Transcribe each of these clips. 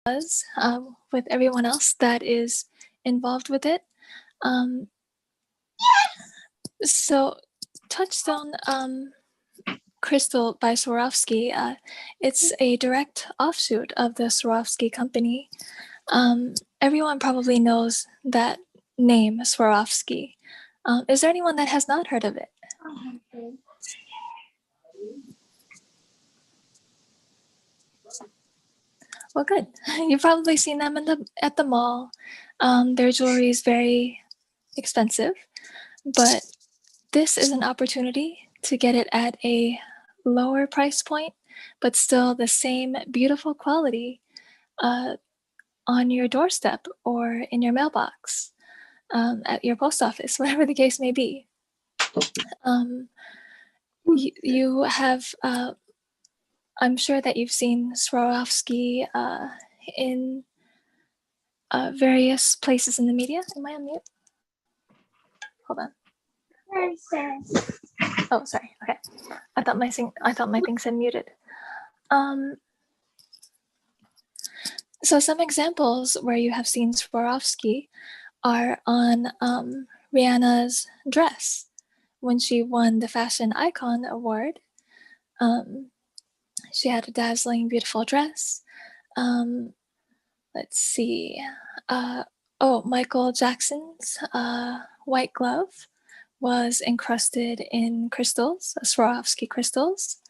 does with everyone else that is involved with it. So Touchstone Crystal by Swarovski, it's a direct offshoot of the Swarovski company. Everyone probably knows that name, Swarovski. Is there anyone that has not heard of it? Well, good. You've probably seen them at the mall. Their jewelry is very expensive, but this is an opportunity to get it at a lower price point, but still the same beautiful quality on your doorstep or in your mailbox, at your post office, whatever the case may be. You have, I'm sure that you've seen Swarovski in various places in the media. Am I on mute? Hold on. Oh, sorry. Okay. I thought my thing said muted. So some examples where you have seen Swarovski are on Rihanna's dress when she won the Fashion Icon Award. She had a dazzling, beautiful dress. Let's see. Michael Jackson's white glove was encrusted in crystals, Swarovski crystals.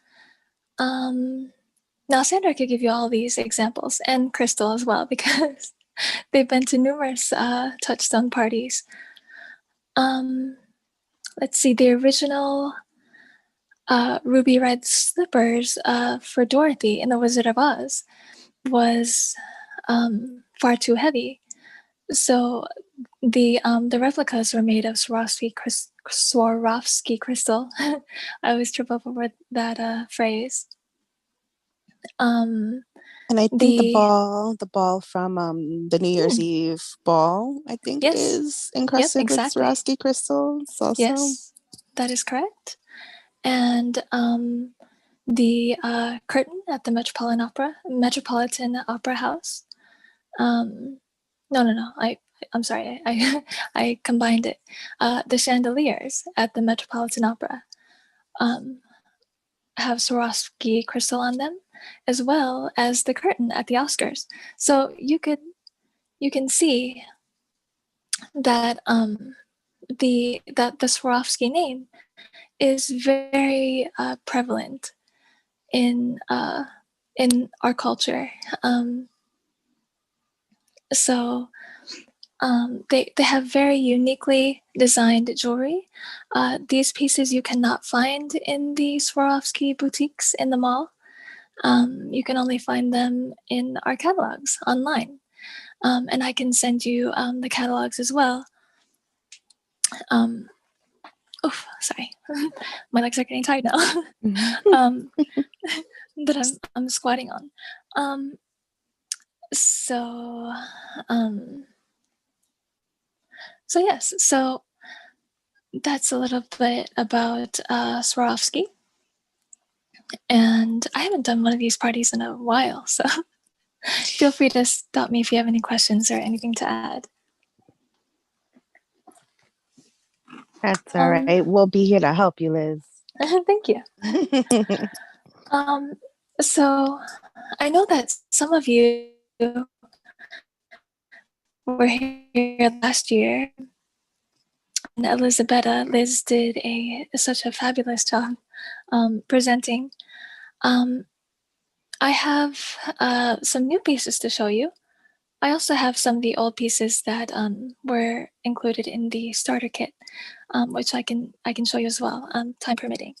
Now, Sandra could give you all these examples, and Crystal as well, because they've been to numerous Touchstone parties. Let's see, the original ruby red slippers for Dorothy in The Wizard of Oz was far too heavy. So the replicas were made of Swarovski crystal. I always trip up over that phrase. And I think the ball from the New Year's Eve ball, I think, is encrusted with Swarovski crystals also. Yes, that is correct. And the curtain at the Metropolitan Opera House. No. I'm sorry. I combined it. The chandeliers at the Metropolitan Opera have Swarovski crystal on them, as well as the curtain at the Oscars. So you can see that the Swarovski name is very prevalent in our culture. They have very uniquely designed jewelry. These pieces you cannot find in the Swarovski boutiques in the mall. You can only find them in our catalogs online. And I can send you the catalogs as well. Sorry. My legs are getting tired now. That I'm squatting on. So yes, so that's a little bit about Swarovski. And I haven't done one of these parties in a while, so feel free to stop me if you have any questions or anything to add. That's all right. We'll be here to help you, Liz. Thank you. So I know that some of you were here last year, and Elizabetta, Liz did such a fabulous job presenting. I have some new pieces to show you. I also have some of the old pieces that were included in the starter kit, which I can show you as well, time permitting.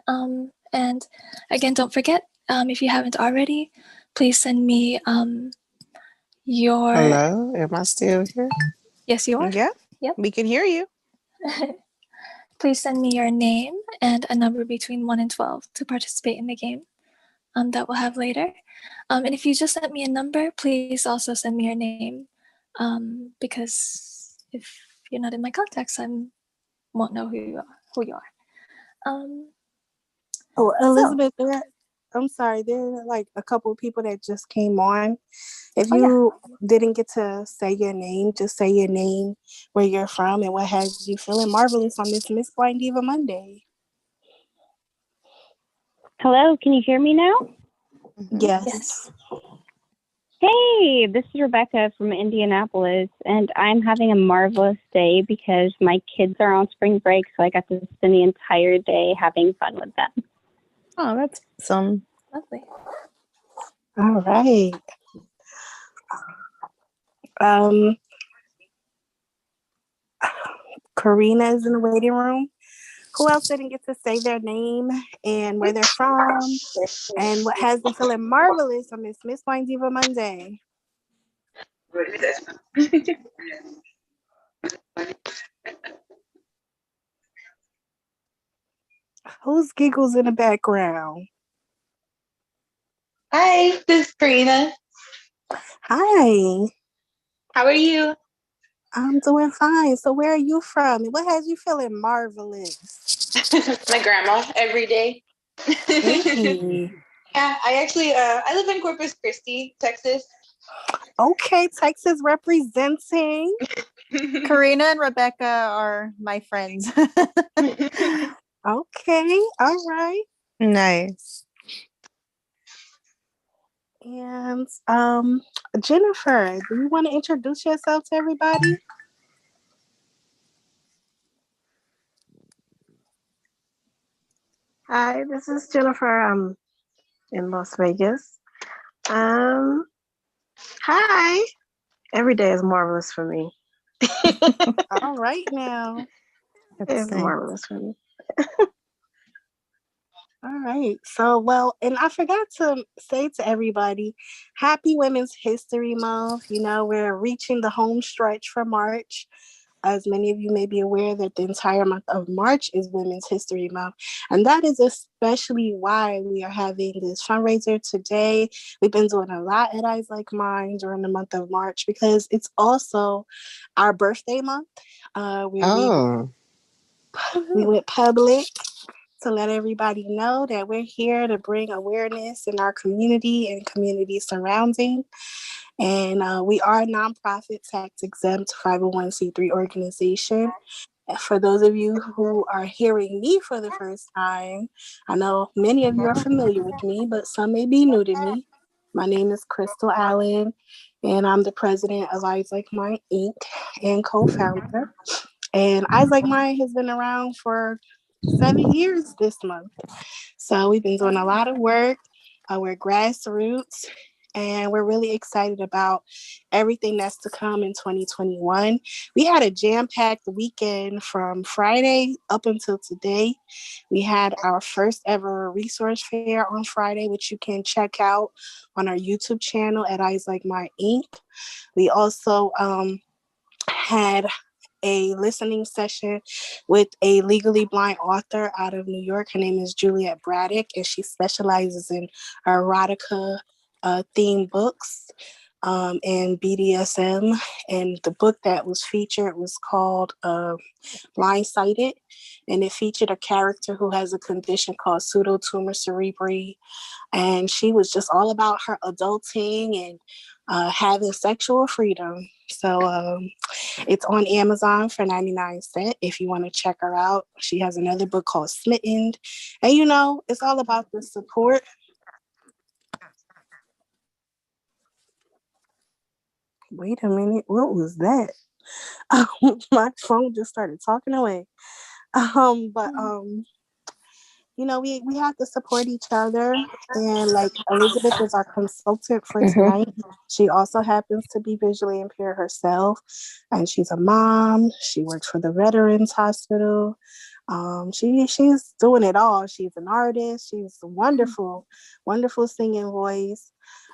And again, don't forget, if you haven't already, please send me your... Hello, am I still here? Yes, you are. Yeah, yep. We can hear you. Please send me your name and a number between 1 and 12 to participate in the game that we'll have later. And if you just sent me a number, please also send me your name, because if you're not in my contacts, I won't know who you are. Elizabeth, I'm sorry. There are like a couple of people that just came on. If you didn't get to say your name, just say your name, where you're from, and what has you feeling marvelous on this Miss Blind Diva Monday. Hello, can you hear me now? Yes. Hey, this is Rebecca from Indianapolis, and I'm having a marvelous day because my kids are on spring break, so I got to spend the entire day having fun with them. Oh, that's awesome. Lovely. All right. Karina is in the waiting room. Who else didn't get to say their name and where they're from and what has them feeling marvelous on this Miss Blind Diva Monday? Who's giggles in the background? Hi, this is Karina. Hi. How are you? I'm doing fine. So where are you from? And what has you feeling marvelous? My grandma every day. Hey. Yeah, I actually I live in Corpus Christi, Texas. Okay, Texas representing. Karina and Rebecca are my friends. Okay, all right. Nice. And Jennifer, do you want to introduce yourself to everybody? Hi, this is Jennifer. I'm in Las Vegas. Hi. Every day is marvelous for me. All right now. It's marvelous for me. All right. So, well, and I forgot to say to everybody, happy Women's History Month. You know, we're reaching the home stretch for March. As many of you may be aware that the entire month of March is Women's History Month. And that is especially why we are having this fundraiser today. We've been doing a lot at Eyes Like Mine during the month of March because it's also our birthday month. We went public to let everybody know that we're here to bring awareness in our community and community surrounding. And we are a nonprofit, tax exempt 501c3 organization. For those of you who are hearing me for the first time, I know many of you are familiar with me, but some may be new to me. My name is Crystal Allen, and I'm the president of Eyes Like Mine Inc. and co-founder. And Eyes Like Mine has been around for 7 years this month. So we've been doing a lot of work. We're grassroots, and we're really excited about everything that's to come in 2021. We had a jam-packed weekend from Friday up until today. We had our first ever resource fair on Friday, which you can check out on our YouTube channel at Eyes Like My Inc. We also had a listening session with a legally blind author out of New York. Her name is Juliet Braddock, and she specializes in erotica themed books and BDSM. And the book that was featured was called Blindsided, and it featured a character who has a condition called pseudotumor cerebri. And she was just all about her adulting and having sexual freedom. So it's on Amazon for 99 cents if you want to check her out. She has another book called Smitten. And you know, it's all about the support. Wait a minute, what was that? My phone just started talking away. But you know, we have to support each other. And like Elizabeth is our consultant for tonight. She also happens to be visually impaired herself. And she's a mom. She works for the Veterans Hospital. She's doing it all. She's an artist. She's a wonderful, wonderful singing voice.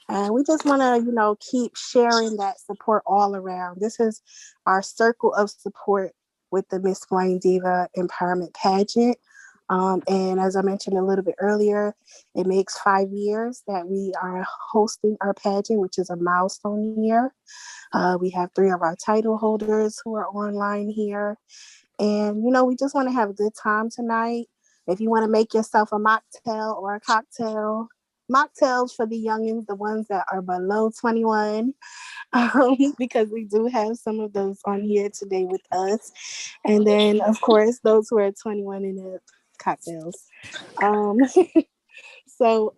And we just want to, you know, keep sharing that support all around. This is our circle of support with the Miss Blind Diva Empowerment Pageant. And as I mentioned a little bit earlier, it makes 5 years that we are hosting our pageant, which is a milestone year. We have 3 of our title holders who are online here. And, you know, we just want to have a good time tonight. If you want to make yourself a mocktail or a cocktail, mocktails for the youngins, the ones that are below 21, because we do have some of those on here today with us. And then, of course, those who are 21 and up, cocktails. Um, so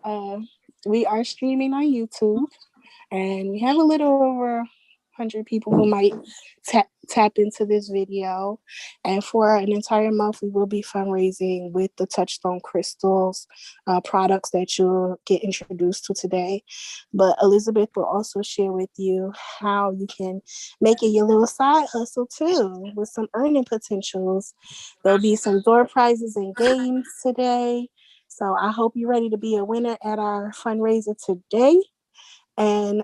we are streaming on YouTube, and we have a little over 100 people who might tap into this video. And for an entire month, we will be fundraising with the Touchstone Crystals products that you'll get introduced to today. But Elizabeth will also share with you how you can make it your little side hustle too, with some earning potentials. There'll be some door prizes and games today. So I hope you're ready to be a winner at our fundraiser today. And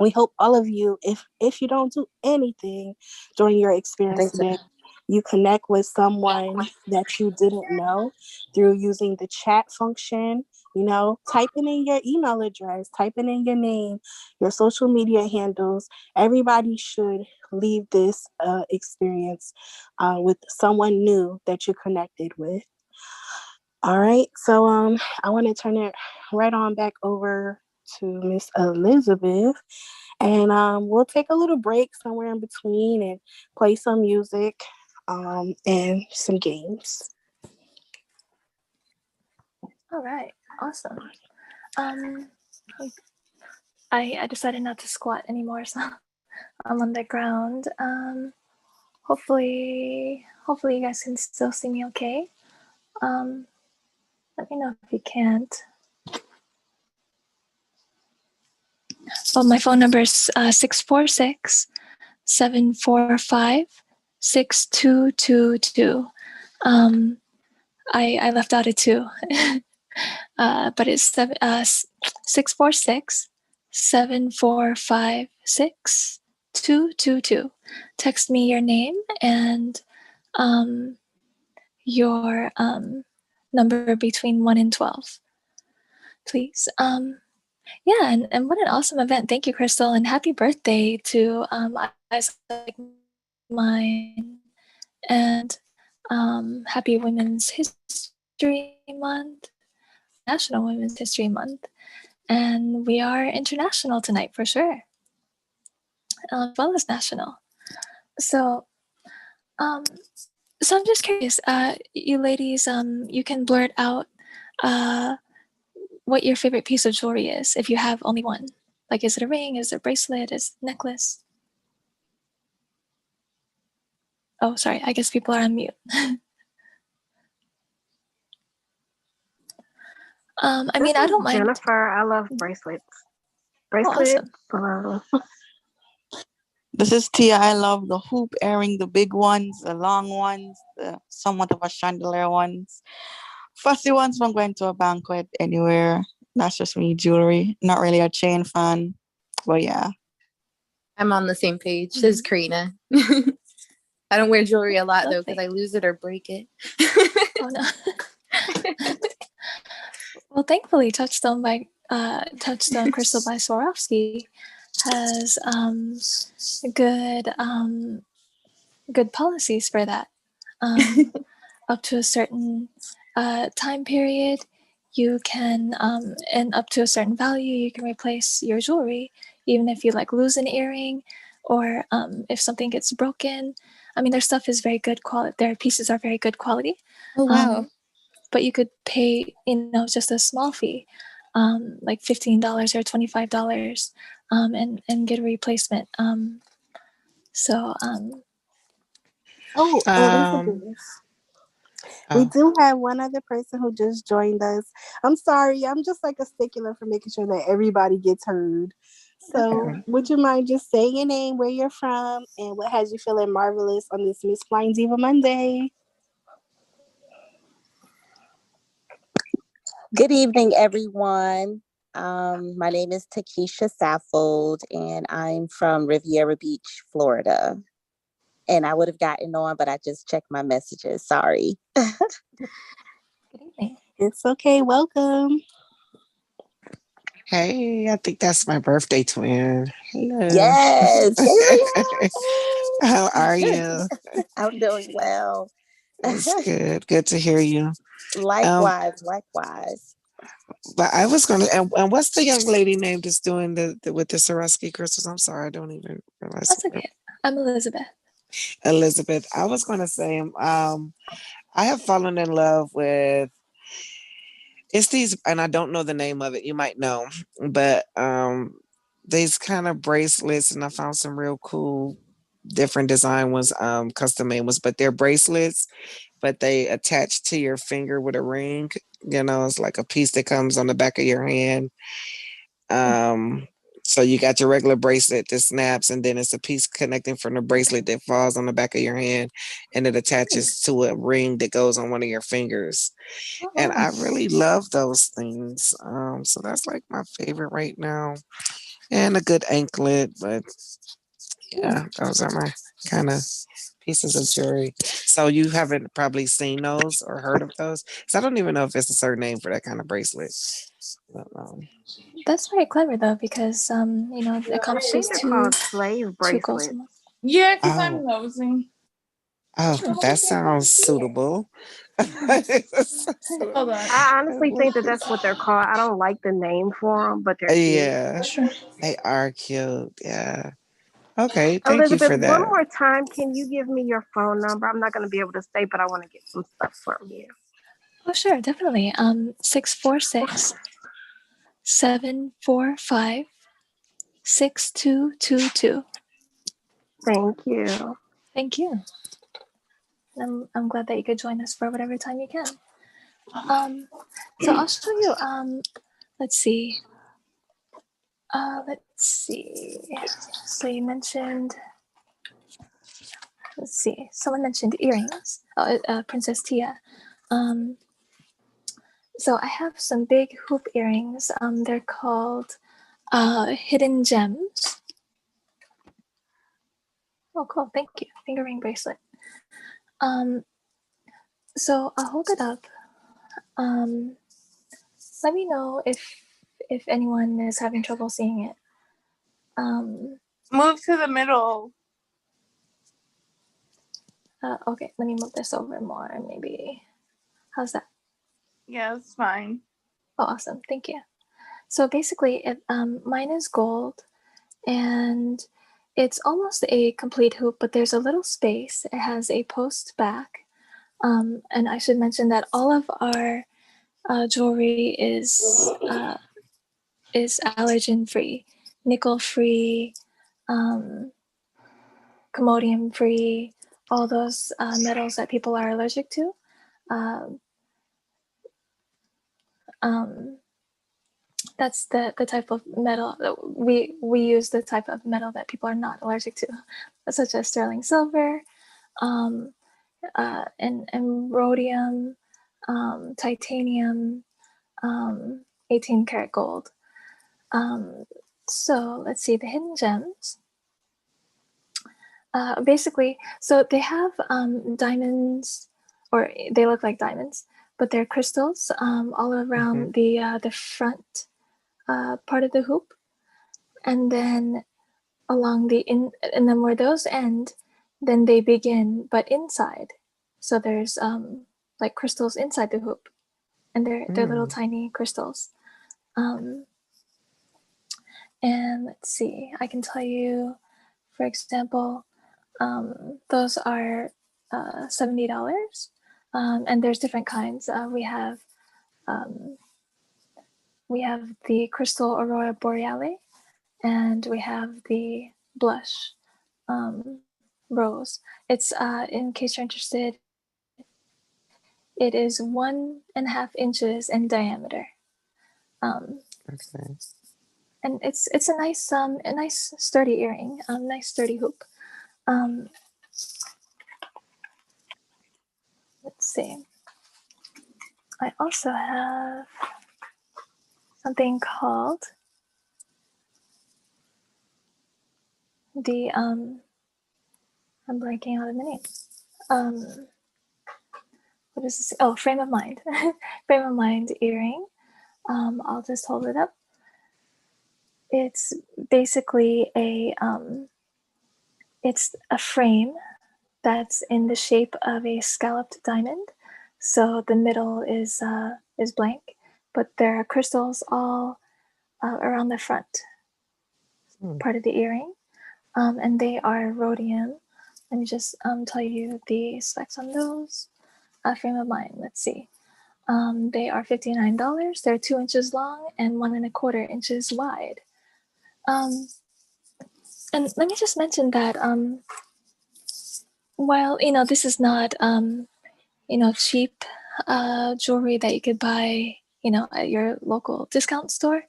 we hope all of you, if you don't do anything during your experience today, you connect with someone that you didn't know through using the chat function, typing in your email address, typing in your name, your social media handles. Everybody should leave this experience with someone new that you're connected with. All right, so I want to turn it right on back over to Miss Elizabeth, and we'll take a little break somewhere in between and play some music and some games. All right, awesome. I decided not to squat anymore, so I'm on the ground. Hopefully you guys can still see me okay. Let me know if you can't. Well, my phone number is 646-745-6222. I left out a 2, but it's 646-745-6222. Text me your name and your number between 1 and 12, please. Yeah, and what an awesome event. Thank you, Crystal, and happy birthday to eyes like mine. And happy Women's History Month, National Women's History Month. And we are international tonight for sure, as well as national. So I'm just curious, you ladies, you can blurt out what your favorite piece of jewelry is, if you have only one. Like, is it a ring? Is it a bracelet? Is it a necklace? Oh, sorry. I guess people are on mute. I mean, I don't mind. Jennifer, I love bracelets. Awesome. This is Tia. I love the hoop earring, the big ones, the long ones, the somewhat of a chandelier ones. Fussy ones from going to a banquet anywhere. That's just me, jewelry. Not really a chain fan, but yeah. I'm on the same page. This is Karina. I don't wear jewelry a lot though because I lose it or break it. Oh no. Well, thankfully, Touchstone Crystal by Swarovski has good policies for that. Up to a certain time period, you can, and up to a certain value, you can replace your jewelry, even if you lose an earring, or if something gets broken. I mean, their stuff is very good quality. Their pieces are very good quality. Oh wow! But you could pay, just a small fee, like $15 or $25, and get a replacement. Elizabeth. We do have one other person who just joined us. I'm sorry. I'm just a stickler for making sure that everybody gets heard. So would you mind just saying your name, where you're from, and what has you feeling marvelous on this Miss Flying Diva Monday? Good evening, everyone. My name is Takesha Saffold, and I'm from Riviera Beach, Florida. And I would have gotten on, but I just checked my messages. Sorry. Good evening. It's okay. Welcome. Hey, I think that's my birthday twin. Hello. Yes. How are you? I'm doing well. That's good. Good to hear you. Likewise. But I was gonna, and what's the young lady name that's doing the with the Swarovski crystals? I'm sorry, I don't even realize That's okay. I'm Elizabeth. Elizabeth. I was gonna say, I have fallen in love with it's these, and I don't know the name of it. You might know, but these kind of bracelets, and I found some real cool, different design ones, custom made ones, but they're bracelets, but they attach to your finger with a ring. You know, it's like a piece that comes on the back of your hand. Um, so you got your regular bracelet that snaps, and then it's a piece connecting from the bracelet that falls on the back of your hand, and it attaches to a ring that goes on one of your fingers. And I really love those things. So that's like my favorite right now. And a good anklet, but yeah, those are my kind of pieces of jewelry. So you haven't probably seen those or heard of those? So I don't even know if it's a certain name for that kind of bracelet. But, That's very clever though, because you know, it I think accomplishes they're called slave two goals. bracelets. Yeah, because oh, I'm nosing. oh, that sounds suitable. Hold on. I honestly think that that's what they're called. I don't like the name for them, but they're cute. Yeah, they are cute. Yeah. Okay, thank you Elizabeth, for one that. more time, can you give me your phone number? I'm not going to be able to stay, but I want to get some stuff from you. Oh, sure, definitely. 646 745 6222. Thank you. Thank you. I'm glad that you could join us for whatever time you can. So I'll show you. Let's see. Let's see. So you mentioned. Let's see. Someone mentioned earrings. Princess Tia. So I have some big hoop earrings. They're called hidden gems. Oh, cool. Thank you. Finger ring bracelet. So I'll hold it up. Let me know if anyone is having trouble seeing it. Move to the middle. Okay, let me move this over more. Maybe. How's that? Yeah, it's fine. Oh, awesome. Thank you. So basically, mine is gold, and it's almost a complete hoop, but there's a little space. It has a post back. And I should mention that all of our jewelry is allergen free, nickel free, commodium free, all those metals that people are allergic to. That's the type of metal that we use, the type of metal that people are not allergic to, such as sterling silver, and rhodium, titanium, 18 karat gold. So let's see, the hidden gems. Basically, so they have diamonds, or they look like diamonds, but they're crystals all around the front part of the hoop, and then along and then where those end, then they begin, but inside. So there's like crystals inside the hoop, and they're little tiny crystals. And let's see, I can tell you, for example, those are $70, and there's different kinds. We have the crystal aurora boreale, and we have the blush rose. It's in case you're interested, it is 1.5 inches in diameter. Okay. And it's a nice sturdy earring, nice sturdy hoop. Let's see. I also have something called the I'm blanking out of the name. What is this? Oh, frame of mind. Frame of mind earring. I'll just hold it up. It's basically it's a frame that's in the shape of a scalloped diamond. So the middle is blank, but there are crystals all around the front part of the earring, and they are rhodium. Let me just tell you the specs on those. Frame of mind, let's see. They are $59. They're 2 inches long and 1.25 inches wide. And let me just mention that while this is not cheap jewelry that you could buy at your local discount store,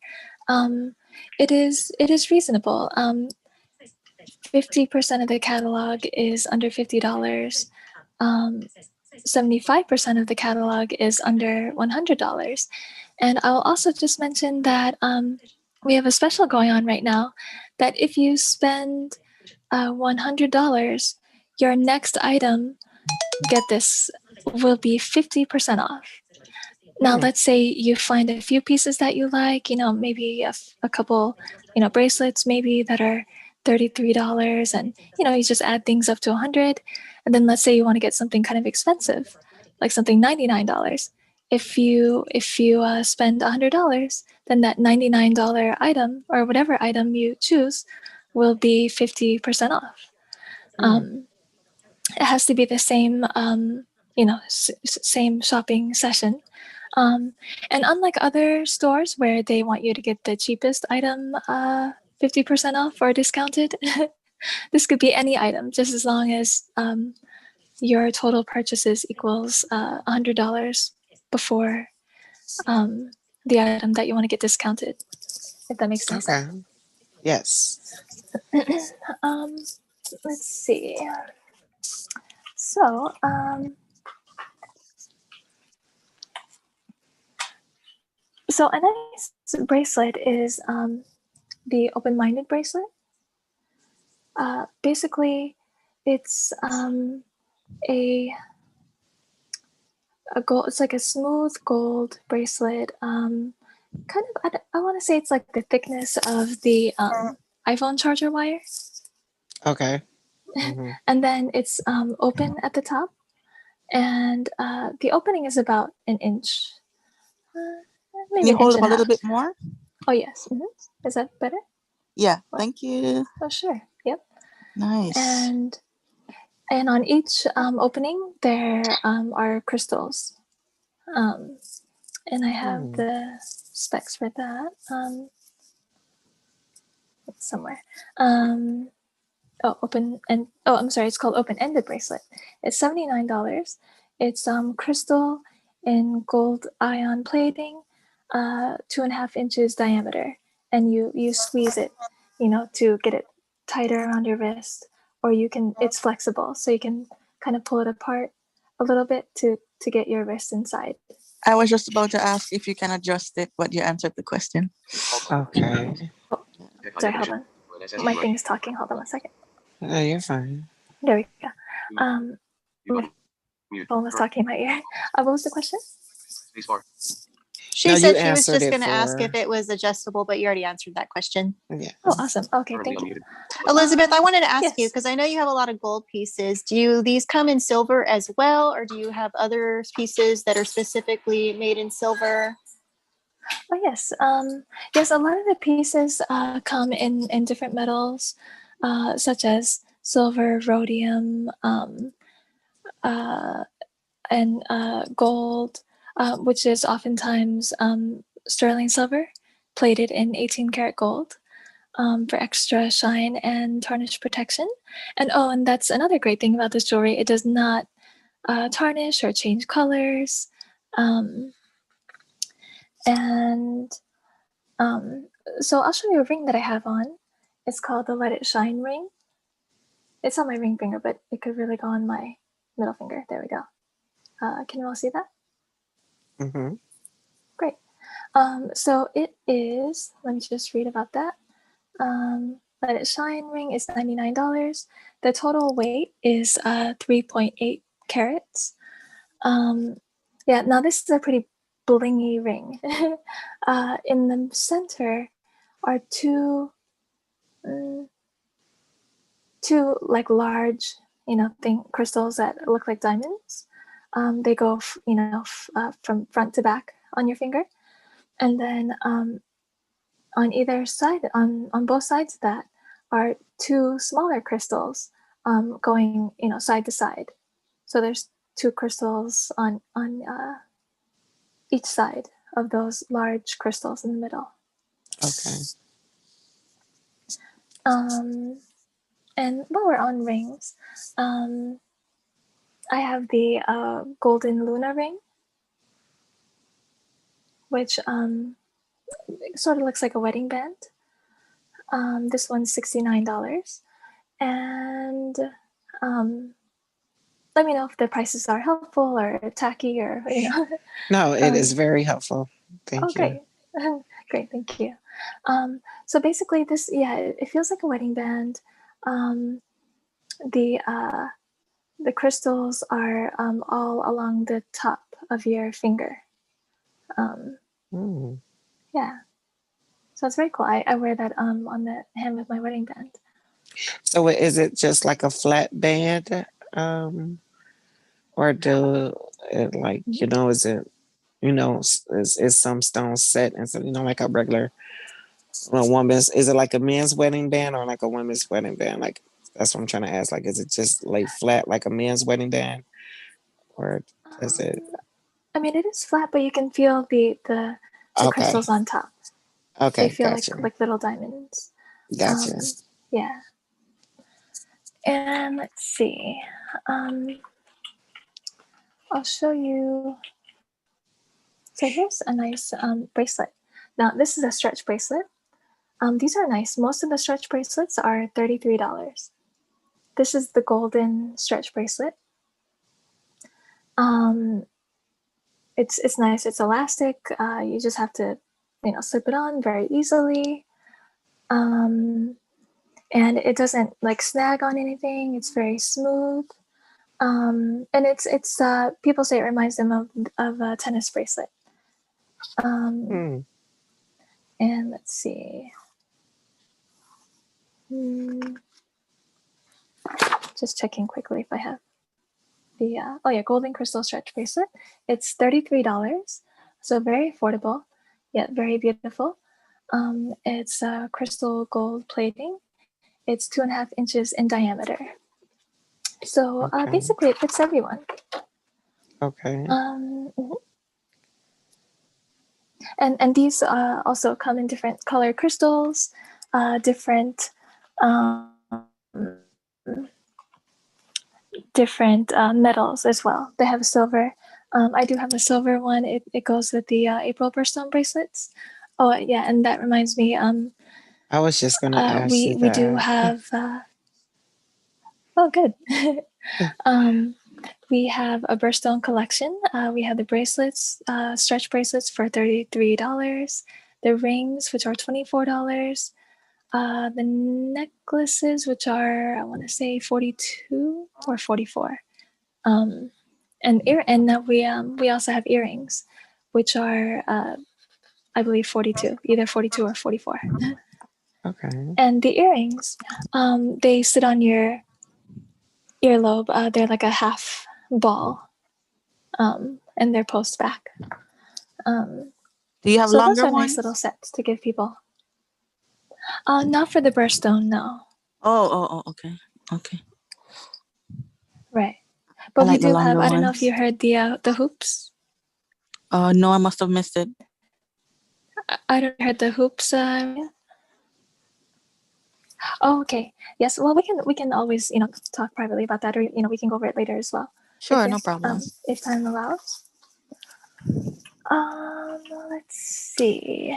it is reasonable. 50% of the catalog is under $50. 75% of the catalog is under $100. And I'll also just mention that we have a special going on right now that if you spend $100, your next item, get this, will be 50% off. Now, let's say you find a few pieces that you like, maybe a couple, bracelets maybe that are $33, and you just add things up to $100. And then let's say you want to get something kind of expensive, like something $99. If you spend $100, then that $99 item or whatever item you choose will be 50% off. It has to be the same, same shopping session. And unlike other stores where they want you to get the cheapest item 50% off or discounted, this could be any item, just as long as your total purchases equals $100 before the item that you want to get discounted, if that makes sense. Okay. Yes. Let's see. So, so a nice bracelet is the open-minded bracelet. Basically, it's a gold. It's like a smooth gold bracelet. Kind of, I want to say it's like the thickness of the iPhone charger wire. Okay. And then it's open at the top, and the opening is about an inch. Can you hold up a little bit more? Oh yes. Is that better? Yeah. Thank you. Oh sure. Yep. Nice. And on each opening there are crystals. And I have the specs for that somewhere. I'm sorry, it's called open-ended bracelet. It's $79. It's crystal in gold ion plating, 2.5 inches diameter, and you squeeze it, to get it tighter around your wrist, or it's flexible, so you can kind of pull it apart a little bit to get your wrist inside. I was just about to ask if you can adjust it, but you answered the question. Okay. Oh, sorry, hold on. My thing is talking. Hold on a second. Oh, you're fine. There we go. My phone was talking in my ear. What was the question? She said she was just going to ask if it was adjustable, but you already answered that question. Yeah. Oh, awesome. Okay, thank you. Elizabeth, I wanted to ask you, yes. because I know you have a lot of gold pieces. Do these come in silver as well, or do you have other pieces that are specifically made in silver? Oh, yes. Yes, a lot of the pieces come in different metals, such as silver, rhodium, and gold, which is oftentimes sterling silver plated in 18 karat gold for extra shine and tarnish protection. And that's another great thing about this jewelry. It does not tarnish or change colors. So I'll show you a ring that I have on. It's called the Let It Shine ring. It's on my ring finger, but it could really go on my middle finger. There we go. Can you all see that? Mm-hmm. Great. So it is, let me just read about that. Let It Shine ring is $99. The total weight is 3.8 carats. Yeah, now this is a pretty blingy ring. In the center are two like large, crystals that look like diamonds. They go, from front to back on your finger. And then on either side, on both sides of that, are two smaller crystals going, side to side. So there's two crystals on each side of those large crystals in the middle. Okay. And while we're on rings, I have the golden Luna ring, which sort of looks like a wedding band. This one's $69. And let me know if the prices are helpful or tacky or, No, it is very helpful. Thank you. Great. Great, thank you. So basically this, it feels like a wedding band. The crystals are all along the top of your finger. Yeah. So it's very cool. I wear that on the hand with my wedding band. So is it just like a flat band? Or do it like, is it, is some stones set and so, like a regular woman's, is it like a men's wedding band or like a women's wedding band? Like, that's what I'm trying to ask. Like, is it just laid flat like a men's wedding band? Or is it? I mean, it is flat, but you can feel the Okay. crystals on top. Okay, They feel gotcha. like little diamonds. Gotcha. Yeah. And let's see. I'll show you. So here's a nice bracelet. Now, this is a stretch bracelet. These are nice. Most of the stretch bracelets are $33. This is the golden stretch bracelet. It's nice. It's elastic. You just have to, slip it on very easily. And it doesn't like snag on anything. It's very smooth. And it's people say it reminds them of a tennis bracelet. And let's see. Just checking quickly if I have the golden crystal stretch bracelet. It's $33, so very affordable, yet very beautiful. It's crystal gold plating. It's 2.5 inches in diameter. So basically, it fits everyone. Okay. And these also come in different color crystals, different metals as well. They have silver. I do have a silver one. It goes with the April birthstone bracelets. Oh yeah, and that reminds me. I was just gonna ask you that. We do have. Oh, good. We have a birthstone collection. We have the bracelets, stretch bracelets for $33. The rings, which are $24. The necklaces, which are, I want to say 42 or 44. And we also have earrings, which are, I believe 42, either 42 or 44. Okay. And the earrings, they sit on your earlobe. They're like a half ball, and they're post back. Do you have so longer those are ones? nice little sets to give people. Not for the birthstone, no. Oh, okay. Right. But like we do have, longer I don't know if ones. you heard the hoops. No, I must have missed it. I don't heard the hoops. Oh, okay. Yes. Well, we can always talk privately about that, or we can go over it later as well. Sure, no problem. If time allows. Let's see.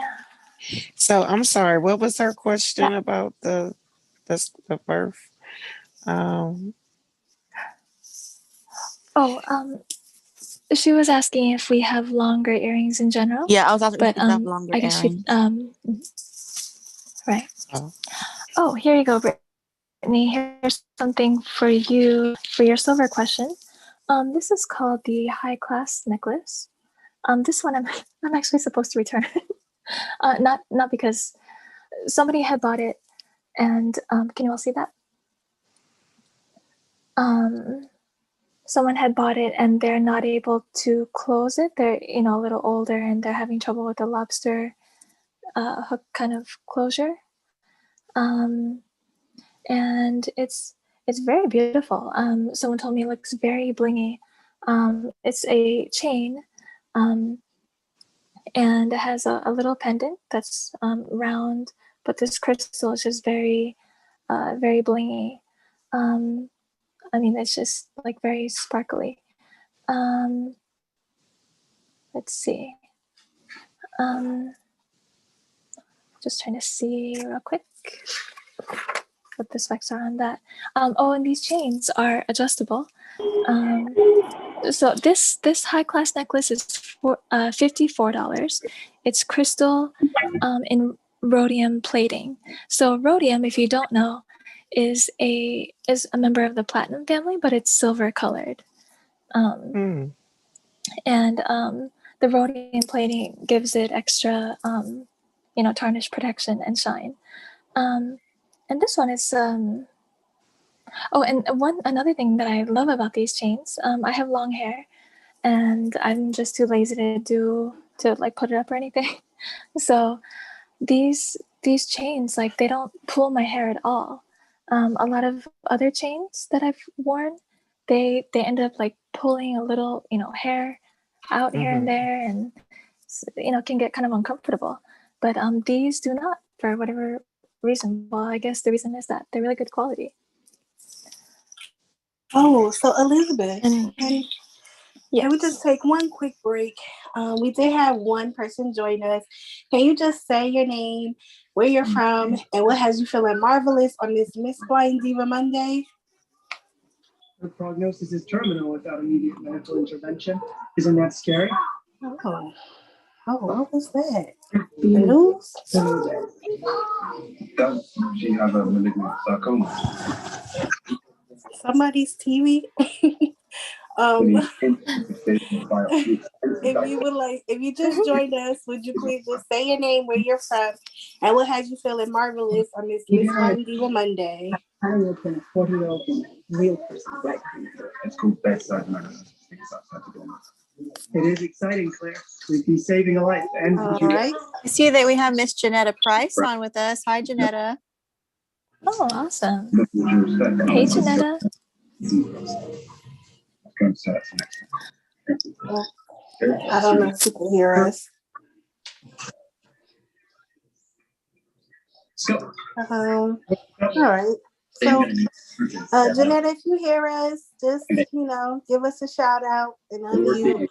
So I'm sorry. What was her question about the birth? She was asking if we have longer earrings in general. Yeah, I was asking but if you have longer I guess earrings. Right. Oh, here you go, Brittany. Here's something for you for your silver question. This is called the high class necklace. This one I'm actually supposed to return. Not because somebody had bought it, and can you all see that? someone had bought it and they're not able to close it. They're, you know, a little older and they're having trouble with the lobster hook kind of closure. And it's very beautiful. Someone told me it looks very blingy. It's a chain, and it has a little pendant that's round, but this crystal is just very, very blingy. I mean, it's just like very sparkly. Um, let's see. Just trying to see real quick what the specs are on that. Oh, and these chains are adjustable. So this high class necklace is for $54. It's crystal in rhodium plating. So rhodium, if you don't know, is a member of the platinum family, but it's silver colored. And the rhodium plating gives it extra, you know, tarnish protection and shine. And this one is oh, and another thing that I love about these chains, I have long hair, and I'm just too lazy to like put it up or anything. So these chains, like, they don't pull my hair at all. A lot of other chains that I've worn, they end up like pulling a little, you know, hair out here and there, and you know, can get kind of uncomfortable. But these do not, for whatever reason. Well, I guess the reason is that they're really good quality. Oh, so Elizabeth, And can yes. we just take one quick break? We did have one person join us. Can you just say your name, where you're from, and what has you feeling marvelous on this Miss Flying Diva Monday? The prognosis is terminal without immediate medical intervention. Isn't that scary? Oh, what was that? The news? Does she have a malignant sarcoma? Somebody's TV? If you just joined us, would you please just say your name, where you're from, and what has you feeling marvelous on this Miss Flying Diva Monday? I work in a 40-year-old real person. Right. It's called bedside manner. It is exciting, Claire. We'd be saving a life. And all right. I see that we have Miss Janetta Price on with us. Hi, Janetta. Oh, awesome. Hey, Janetta. I don't know if you can hear us. All right. So, Janetta, if you hear us, just, you know, give us a shout out and unmute.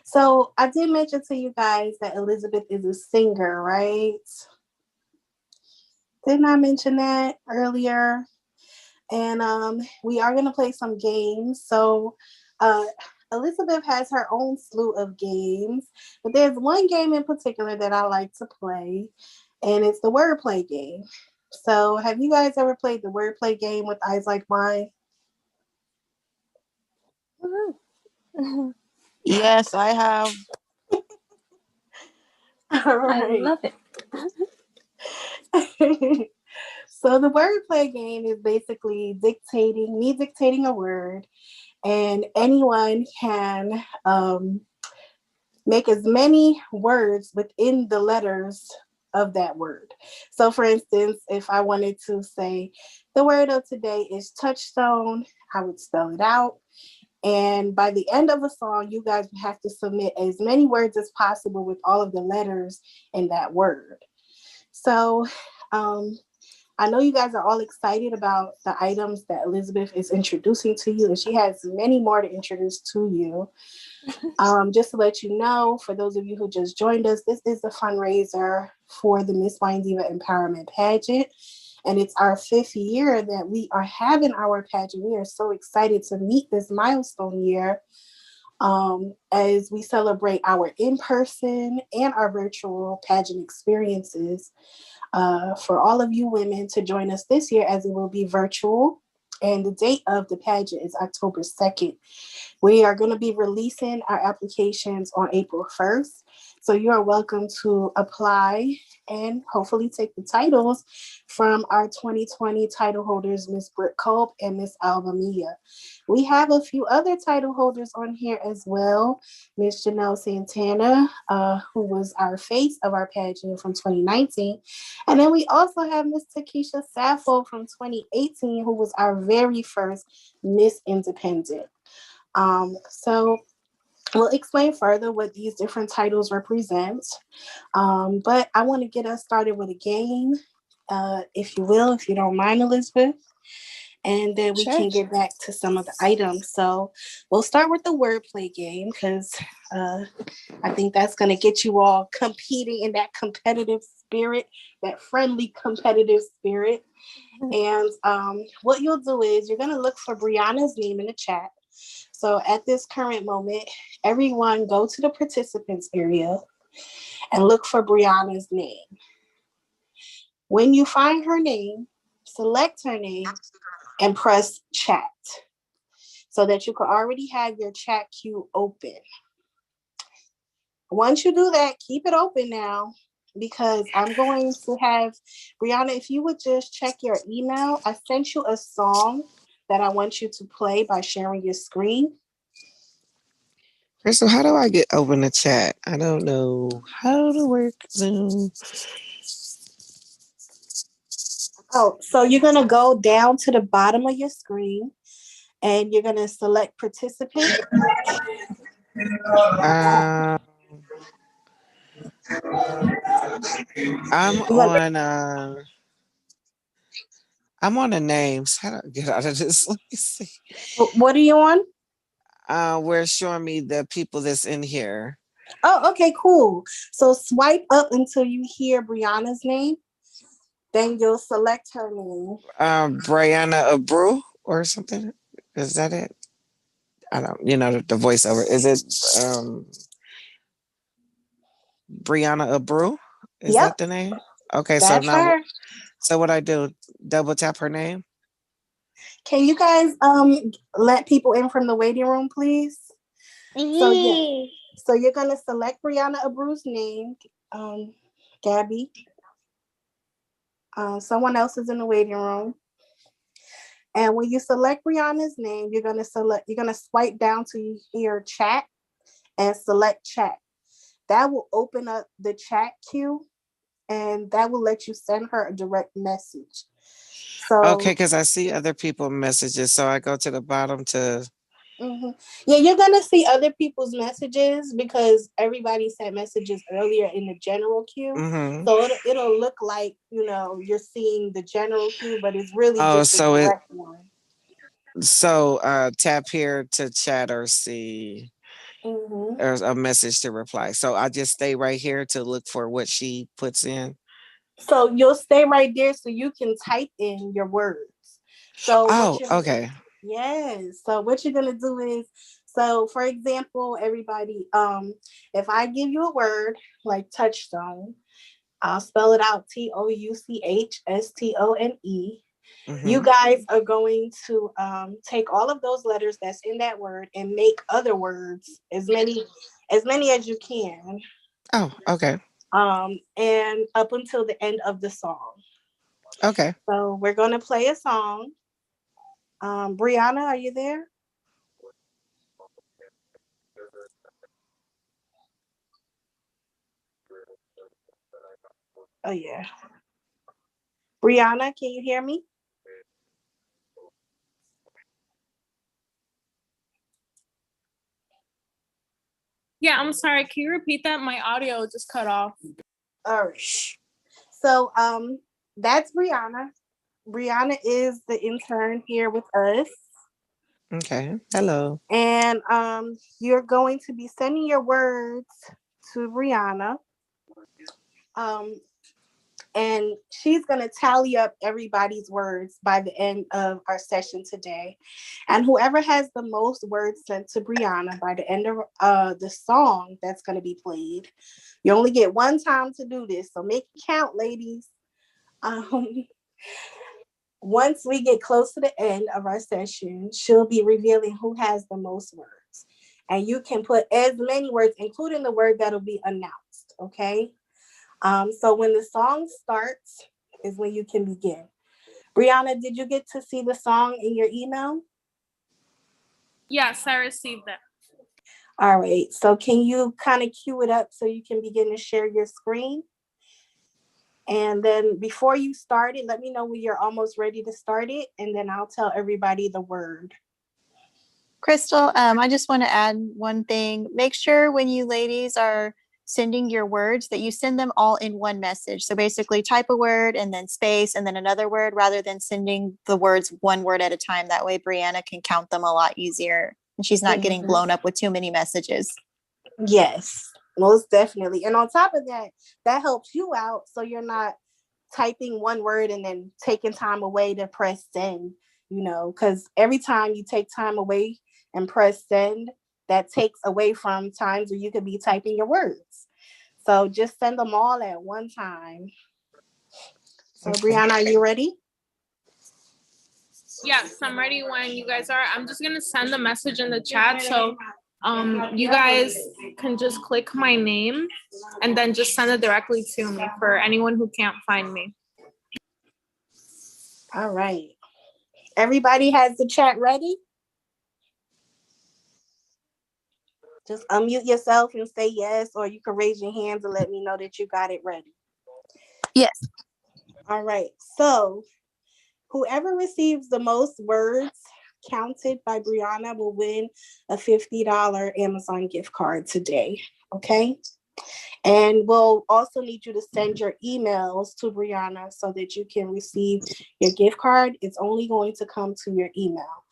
So I did mention to you guys that Elizabeth is a singer, right? Didn't I mention that earlier? And we are going to play some games. So Elizabeth has her own slew of games, but there's one game in particular that I like to play, and it's the wordplay game. So have you guys ever played the wordplay game with Eyes Like Mine? Yes, I have. All right. I love it. So the wordplay game is basically dictating a word, and anyone can make as many words within the letters of that word. So for instance, if I wanted to say the word of today is touchstone, I would spell it out. And by the end of a song, you guys have to submit as many words as possible with all of the letters in that word. So I know you guys are all excited about the items that Elizabeth is introducing to you, and she has many more to introduce to you. Just to let you know, for those of you who just joined us, this is the fundraiser for the Miss Flying Diva Empowerment Pageant, and it's our 5th year that we are having our pageant. We are so excited to meet this milestone year as we celebrate our in-person and our virtual pageant experiences. For all of you women to join us this year, as it will be virtual. And the date of the pageant is October 2nd. We are going to be releasing our applications on April 1st. So you are welcome to apply and hopefully take the titles from our 2020 title holders, Miss Britt Cope and Miss Alba Mia. We have a few other title holders on here as well. Miss Janelle Santana, who was our face of our pageant from 2019. And then we also have Miss Takesha Sappho from 2018, who was our very first Miss Independent. So we'll explain further what these different titles represent. But I want to get us started with a game, if you will, if you don't mind, Elizabeth. And then we can get back to some of the items. So we'll start with the wordplay game because I think that's going to get you all competing in that competitive spirit, that friendly competitive spirit. And what you'll do is you're going to look for Brianna's name in the chat. So at this current moment, everyone go to the participants area and look for Brianna's name. When you find her name, select her name and press chat so that you can already have your chat queue open. Once you do that, keep it open now because I'm going to have Brianna, if you would just check your email, I sent you a song that I want you to play by sharing your screen. Crystal, how do I get open the chat? I don't know how to work Zoom. Oh, so you're going to go down to the bottom of your screen and you're going to select participant. I'm on the names. How do I get out of this? Let me see. What are you on? Where it's showing me the people that's in here. Oh, okay, cool. So swipe up until you hear Brianna's name. Then you'll select her name. Brianna Abreu or something. Is that it? I don't, the voiceover. Is it Brianna Abreu? Is that the name? Okay, so that's now, her. so what I do? Double tap her name? Can you guys let people in from the waiting room, please? So yeah. So you're gonna select Brianna Abreu's name, Gabby. Someone else is in the waiting room. And when you select Brianna's name, you're gonna swipe down to your chat and select chat. That will open up the chat queue and that will let you send her a direct message. So okay, because I see other people messages, so I go to the bottom to. Mm-hmm. Yeah, you're gonna see other people's messages because everybody sent messages earlier in the general queue. Mm-hmm. So it'll look like you're seeing the general queue, but it's really just the direct one. So tap here to chat or see. Mm-hmm. There's a message to reply. So I just stay right here to look for what she puts in. So you'll stay right there so you can type in your words. So okay. Yes. So what you're gonna do is, so for example, everybody, if I give you a word like touchstone, I'll spell it out Touchstone. Mm-hmm. You guys are going to take all of those letters that's in that word and make other words, as many as you can. Oh, okay. And up until the end of the song. Okay. So we're gonna play a song. Brianna, are you there? Oh yeah. Brianna, can you hear me? Yeah, I'm sorry. Can you repeat that? My audio just cut off. All right. So that's Brianna. Brianna is the intern here with us. Okay. Hello. And you're going to be sending your words to Brianna. And she's going to tally up everybody's words by the end of our session today. And whoever has the most words sent to Brianna by the end of the song that's going to be played, you only get one time to do this. So make it count, ladies. Once we get close to the end of our session, she'll be revealing who has the most words. And you can put as many words, including the word that'll be announced. Okay. So when the song starts is when you can begin. Brianna, did you get to see the song in your email? Yes, I received it. All right. So can you kind of cue it up so you can begin to share your screen? And then before you start it, let me know when you're almost ready to start it, and then I'll tell everybody the word. Crystal, I just want to add one thing. Make sure when you ladies are sending your words that you send them all in one message. So basically type a word and then space and then another word rather than sending the words one word at a time. That way Brianna can count them a lot easier and she's not getting blown up with too many messages. Yes, most definitely. And on top of that, that helps you out so you're not typing one word and then taking time away to press send, because every time you take time away and press send, that takes away from times where you could be typing your words. So just send them all at one time. So Brianna, are you ready? Yes, I'm ready when you guys are. I'm just gonna send the message in the chat. So you guys can just click my name and then just send it directly to me for anyone who can't find me. All right. Everybody has the chat ready? Just unmute yourself and say yes, or you can raise your hands and let me know that you got it ready. Yes. All right. So whoever receives the most words counted by Brianna will win a $50 Amazon gift card today. Okay. And we'll also need you to send your emails to Brianna so that you can receive your gift card. It's only going to come to your email.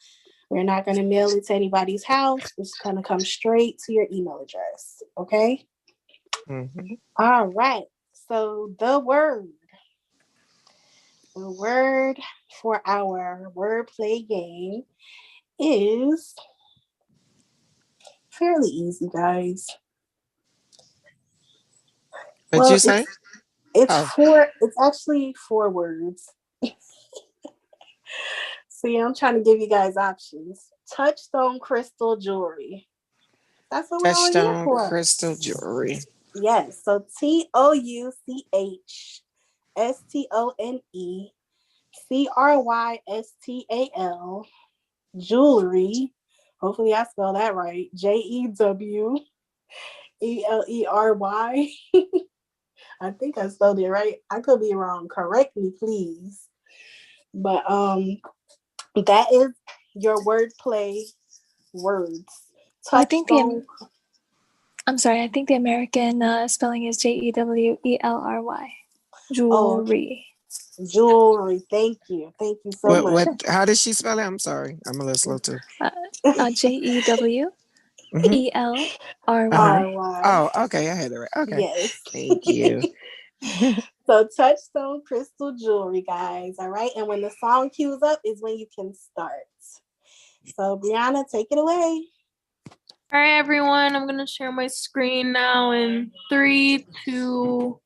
We're not going to mail it to anybody's house. It's going to come straight to your email address. Okay. Mm-hmm. All right. So the word for our wordplay game is fairly easy, guys. What'd you say? It's actually 4 words. See, I'm trying to give you guys options. Touchstone crystal jewelry. That's what we're on here Touchstone for. crystal jewelry. Yes. So TOUCHSTONE jewelry. Hopefully I spell that right. JEWELERY. I think I spelled it right. I could be wrong. Correct me, please. But that is your wordplay words. I think the American spelling is JEWELRY. Jewelry. Jewelry. Thank you so much. How did she spell it? I'm sorry. I'm a little slow too. JEWELRY. Oh, okay. I had it right. Okay. Yes. Thank you. So touchstone crystal jewelry, guys. All right. And when the song cues up is when you can start. So Brianna, take it away. All right, everyone. I'm gonna share my screen now in 3, 2,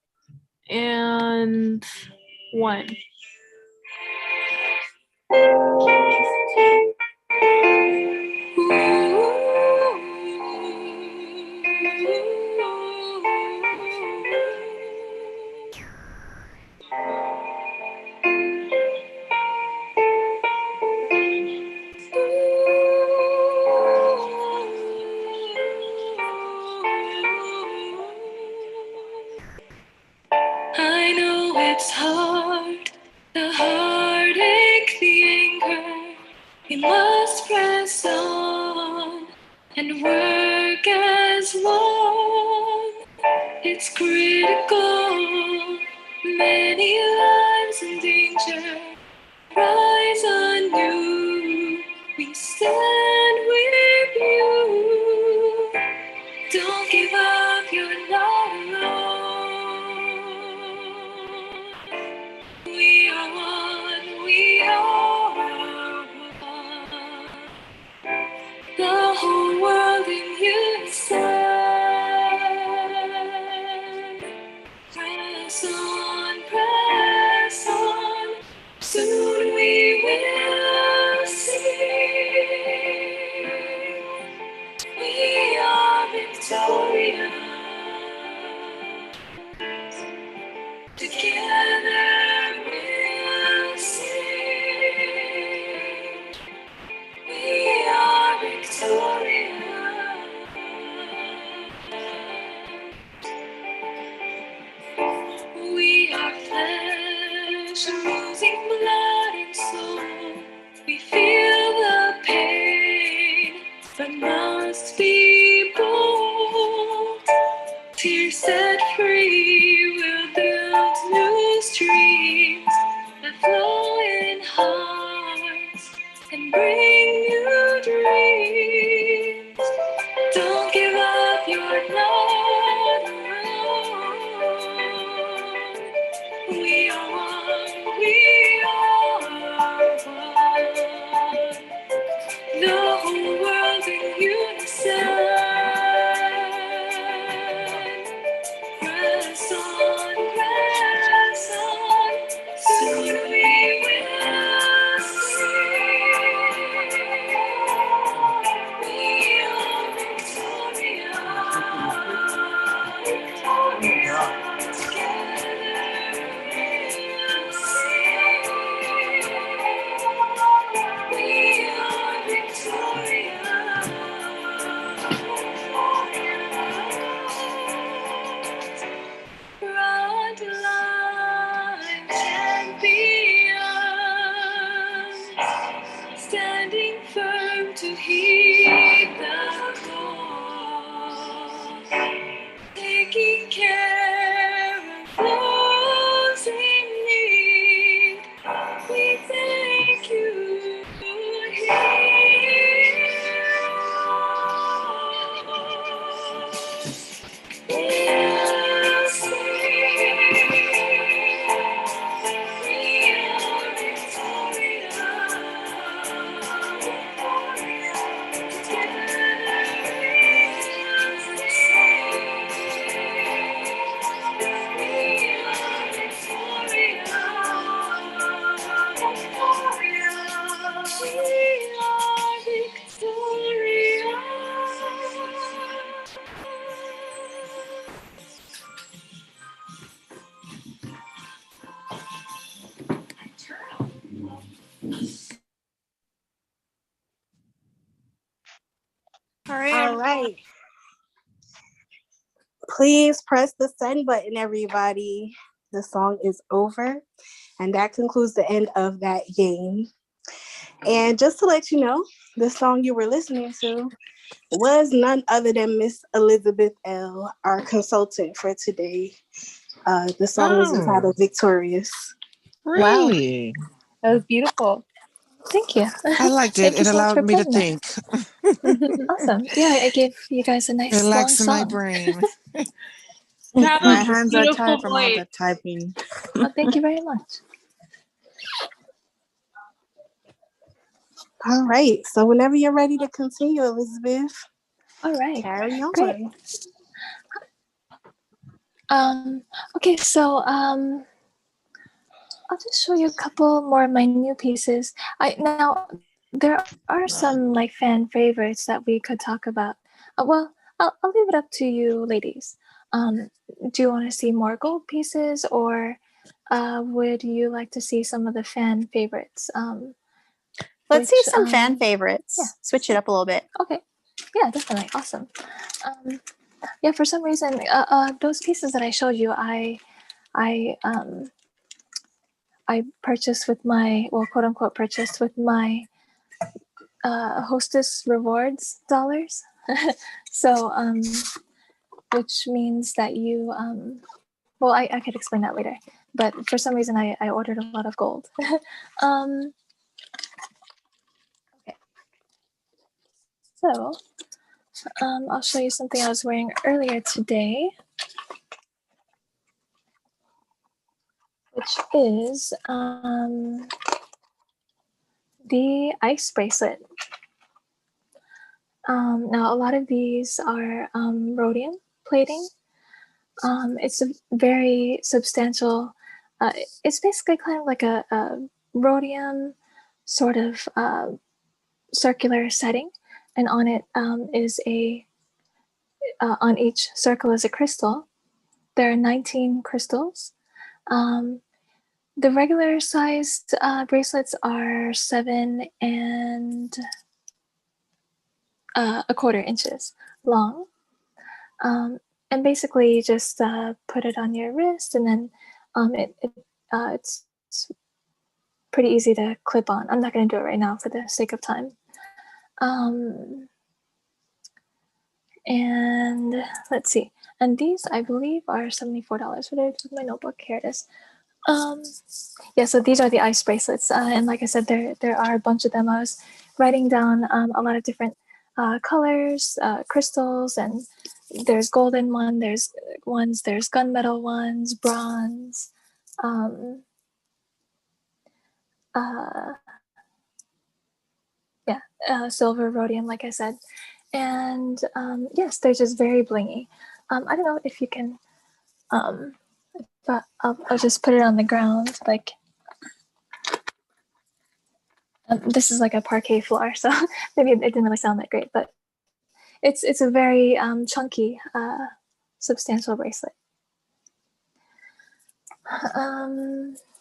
and 1. I know it's hard, the heartache, the anger. We must press on and work as one. It's critical, many lives in danger. Rise anew, we stand with you. Don't give up, you're not alone. We are one, we are one. The whole world in unison. Press on, soon we will see. We are victorious. we'll sing. We are victorious. We are flesh and losing blood and soul. We feel the pain, but must be bold. Tears set free will build new streams that flow in hearts and bring new dreams. Don't give up, you're not alone. We are one, we are one. The whole world in unison. Press on, soon we will see. We are victorious. Together we'll sing. We are victorious. Broad line champions, standing firm to heed the call, taking care of those in need. We thank you we'll All right. Please press the send button, everybody. The song is over. And that concludes the end of that game. And just to let you know, the song you were listening to was none other than Miss Elizabeth L., our consultant for today. The song was entitled Victorious. Really? Wow. That was beautiful. Thank you. I liked it. Thank you It so much allowed for me to playing think. that. Awesome. Yeah, I gave you guys a nice long Relaxing my song. brain. You have My a hands are beautiful tired from all voice. the typing. Oh, thank you very much. All right. So whenever you're ready to continue, Elizabeth. All right. Carry on. Great. Okay, so I'll just show you a couple more of my new pieces. Now there are some like fan favorites that we could talk about. Well, I'll leave it up to you, ladies. Do you want to see more gold pieces, or would you like to see some of the fan favorites? Let's see some fan favorites. Yeah. Switch it up a little bit. Okay. Yeah, definitely. Awesome. Yeah, for some reason, those pieces that I showed you, I purchased with my, well, quote unquote, purchased with my hostess rewards dollars. So, which means that you, well, I could explain that later. But for some reason, I ordered a lot of gold. Okay. So, I'll show you something I was wearing earlier today, which is the ice bracelet. Now, a lot of these are rhodium plating. It's a very substantial, it's basically kind of like a rhodium sort of circular setting. And on it is on each circle is a crystal. There are 19 crystals. The regular sized bracelets are 7.25 inches long. And basically you just put it on your wrist, and then it's pretty easy to clip on. I'm not going to do it right now for the sake of time. And let's see. And these, I believe, are $74. What did I do with my notebook? Here it is. Yeah, so these are the ice bracelets. And like I said, there are a bunch of them. I was writing down a lot of different colors, crystals, and there's golden there's gunmetal ones, bronze, silver, rhodium, like I said. And yes, they're just very blingy. I don't know if you can, but I'll just put it on the ground. Like, this is like a parquet floor, so maybe it didn't really sound that great, but it's a very chunky, substantial bracelet.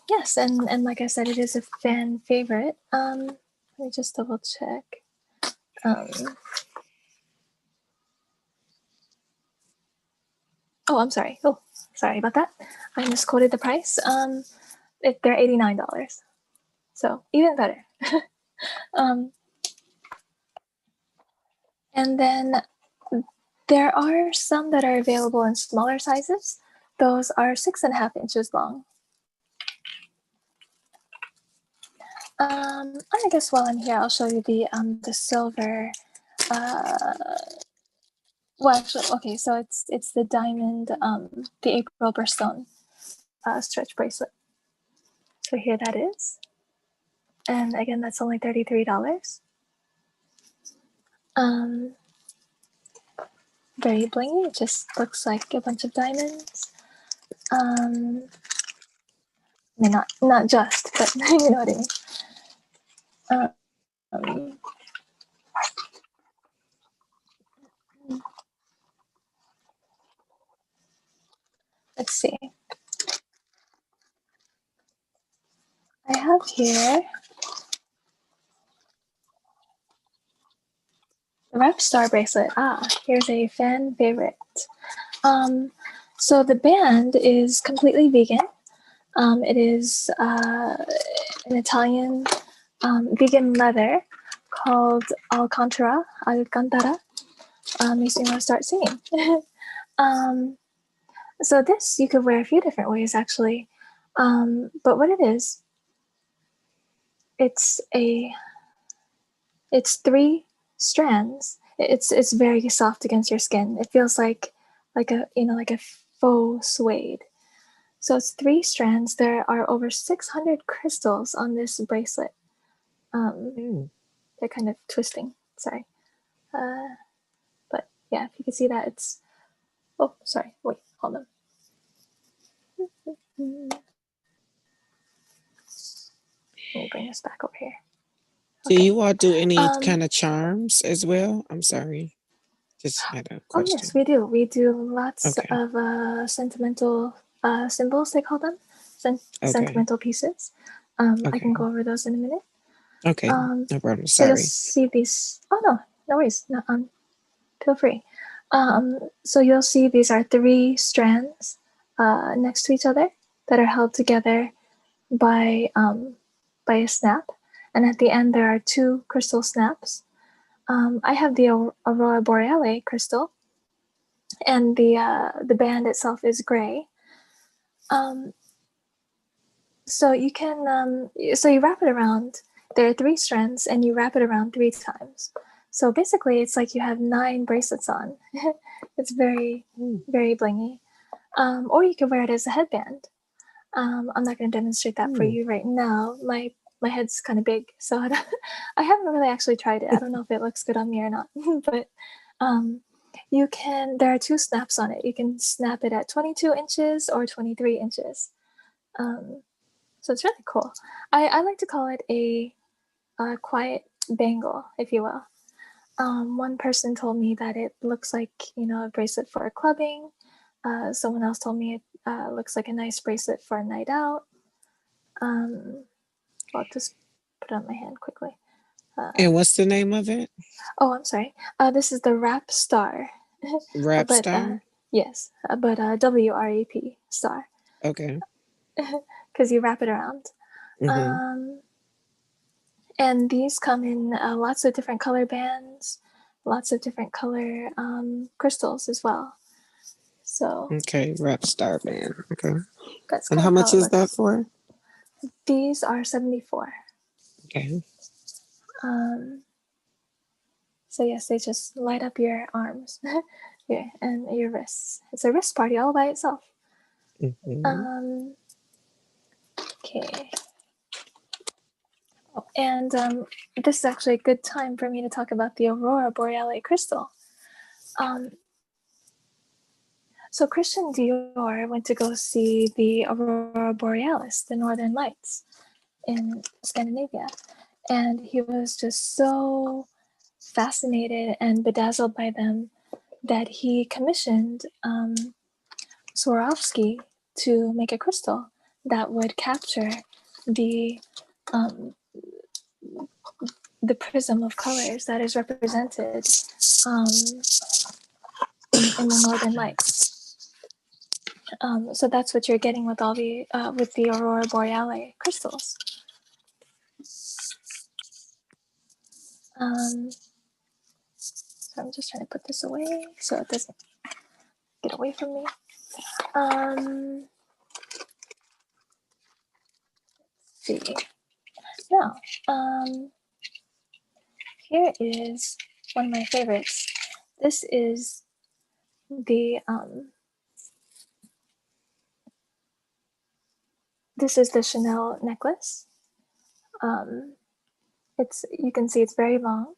Yes, and like I said, it is a fan favorite. Let me just double check. Oh, I'm sorry. Oh, sorry about that. I misquoted the price. They're $89, so even better. And then there are some that are available in smaller sizes. Those are 6.5 inches long. I guess while I'm here, I'll show you the silver. Well, actually, okay, so it's the diamond, the April birthstone stretch bracelet. So here that is, and again, that's only $33. Very blingy. It just looks like a bunch of diamonds. I mean, not just, but you know what I mean. Let's see. I have here the Rep Star bracelet. Here's a fan favorite. So the band is completely vegan. It is an Italian vegan leather called Alcantara. Makes me want to start singing. So this you could wear a few different ways, actually. But what it is, it's 3 strands. It's very soft against your skin. It feels like a faux suede. So it's 3 strands. There are over 600 crystals on this bracelet. They're kind of twisting. Sorry. But yeah, if you can see that, it's. Oh, sorry. Wait, hold on. Let me bring this back over here. Do you all do any kind of charms as well? I'm sorry. Just had a question. Oh, yes, we do. We do lots of sentimental symbols, they call them. Sentimental pieces. I can go over those in a minute. Okay, no problem. So you'll Sorry. see these. Oh, no worries. No, feel free. So you'll see these are 3 strands next to each other that are held together by a snap. And at the end, there are 2 crystal snaps. I have the Aurora Boreale crystal, and the band itself is gray. So you can so you wrap it around. There are 3 strands, and you wrap it around 3 times. So basically, it's like you have 9 bracelets on. It's very, very blingy. Or you can wear it as a headband. I'm not going to demonstrate that for you right now. My head's kind of big, so I haven't really actually tried it. I don't know if it looks good on me or not. But there are 2 snaps on it. You can snap it at 22 inches or 23 inches. So it's really cool. I like to call it a quiet bangle, if you will. One person told me that it looks like, a bracelet for clubbing. Someone else told me it looks like a nice bracelet for a night out. I'll just put it on my hand quickly. And what's the name of it? Oh, I'm sorry. This is the Wrap Star. Rap but Star? yes, but WRAP star. Okay. Because you wrap it around. Mm-hmm. And these come in lots of different color bands, lots of different color crystals as well. So Okay, Rap Star Band. Okay. that's And kind how of much how it is that looks. for? These are 74. Okay. So yes, they just light up your arms yeah, and your wrists. It's a wrist party all by itself. Mm-hmm. Okay. Oh, and this is actually a good time for me to talk about the Aurora Borealis crystal. So Christian Dior went to go see the Aurora Borealis, the Northern Lights, in Scandinavia. And he was just so fascinated and bedazzled by them that he commissioned Swarovski to make a crystal that would capture the prism of colors that is represented in the Northern Lights. So that's what you're getting with all the with the Aurora Borealis crystals. So I'm just trying to put this away so it doesn't get away from me. Let's see. Now, here is one of my favorites. This is the Chanel necklace. You can see it's very long.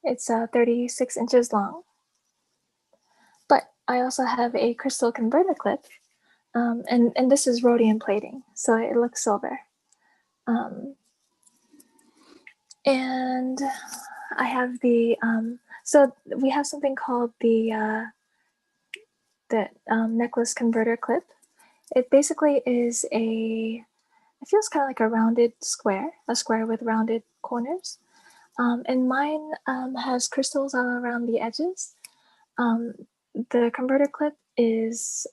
It's 36 inches long. But I also have a crystal converter clip, and this is rhodium plating, so it looks silver. And I have the so we have something called the necklace converter clip. It basically is it feels kind of like a rounded square, a square with rounded corners. And mine has crystals all around the edges. The converter clip is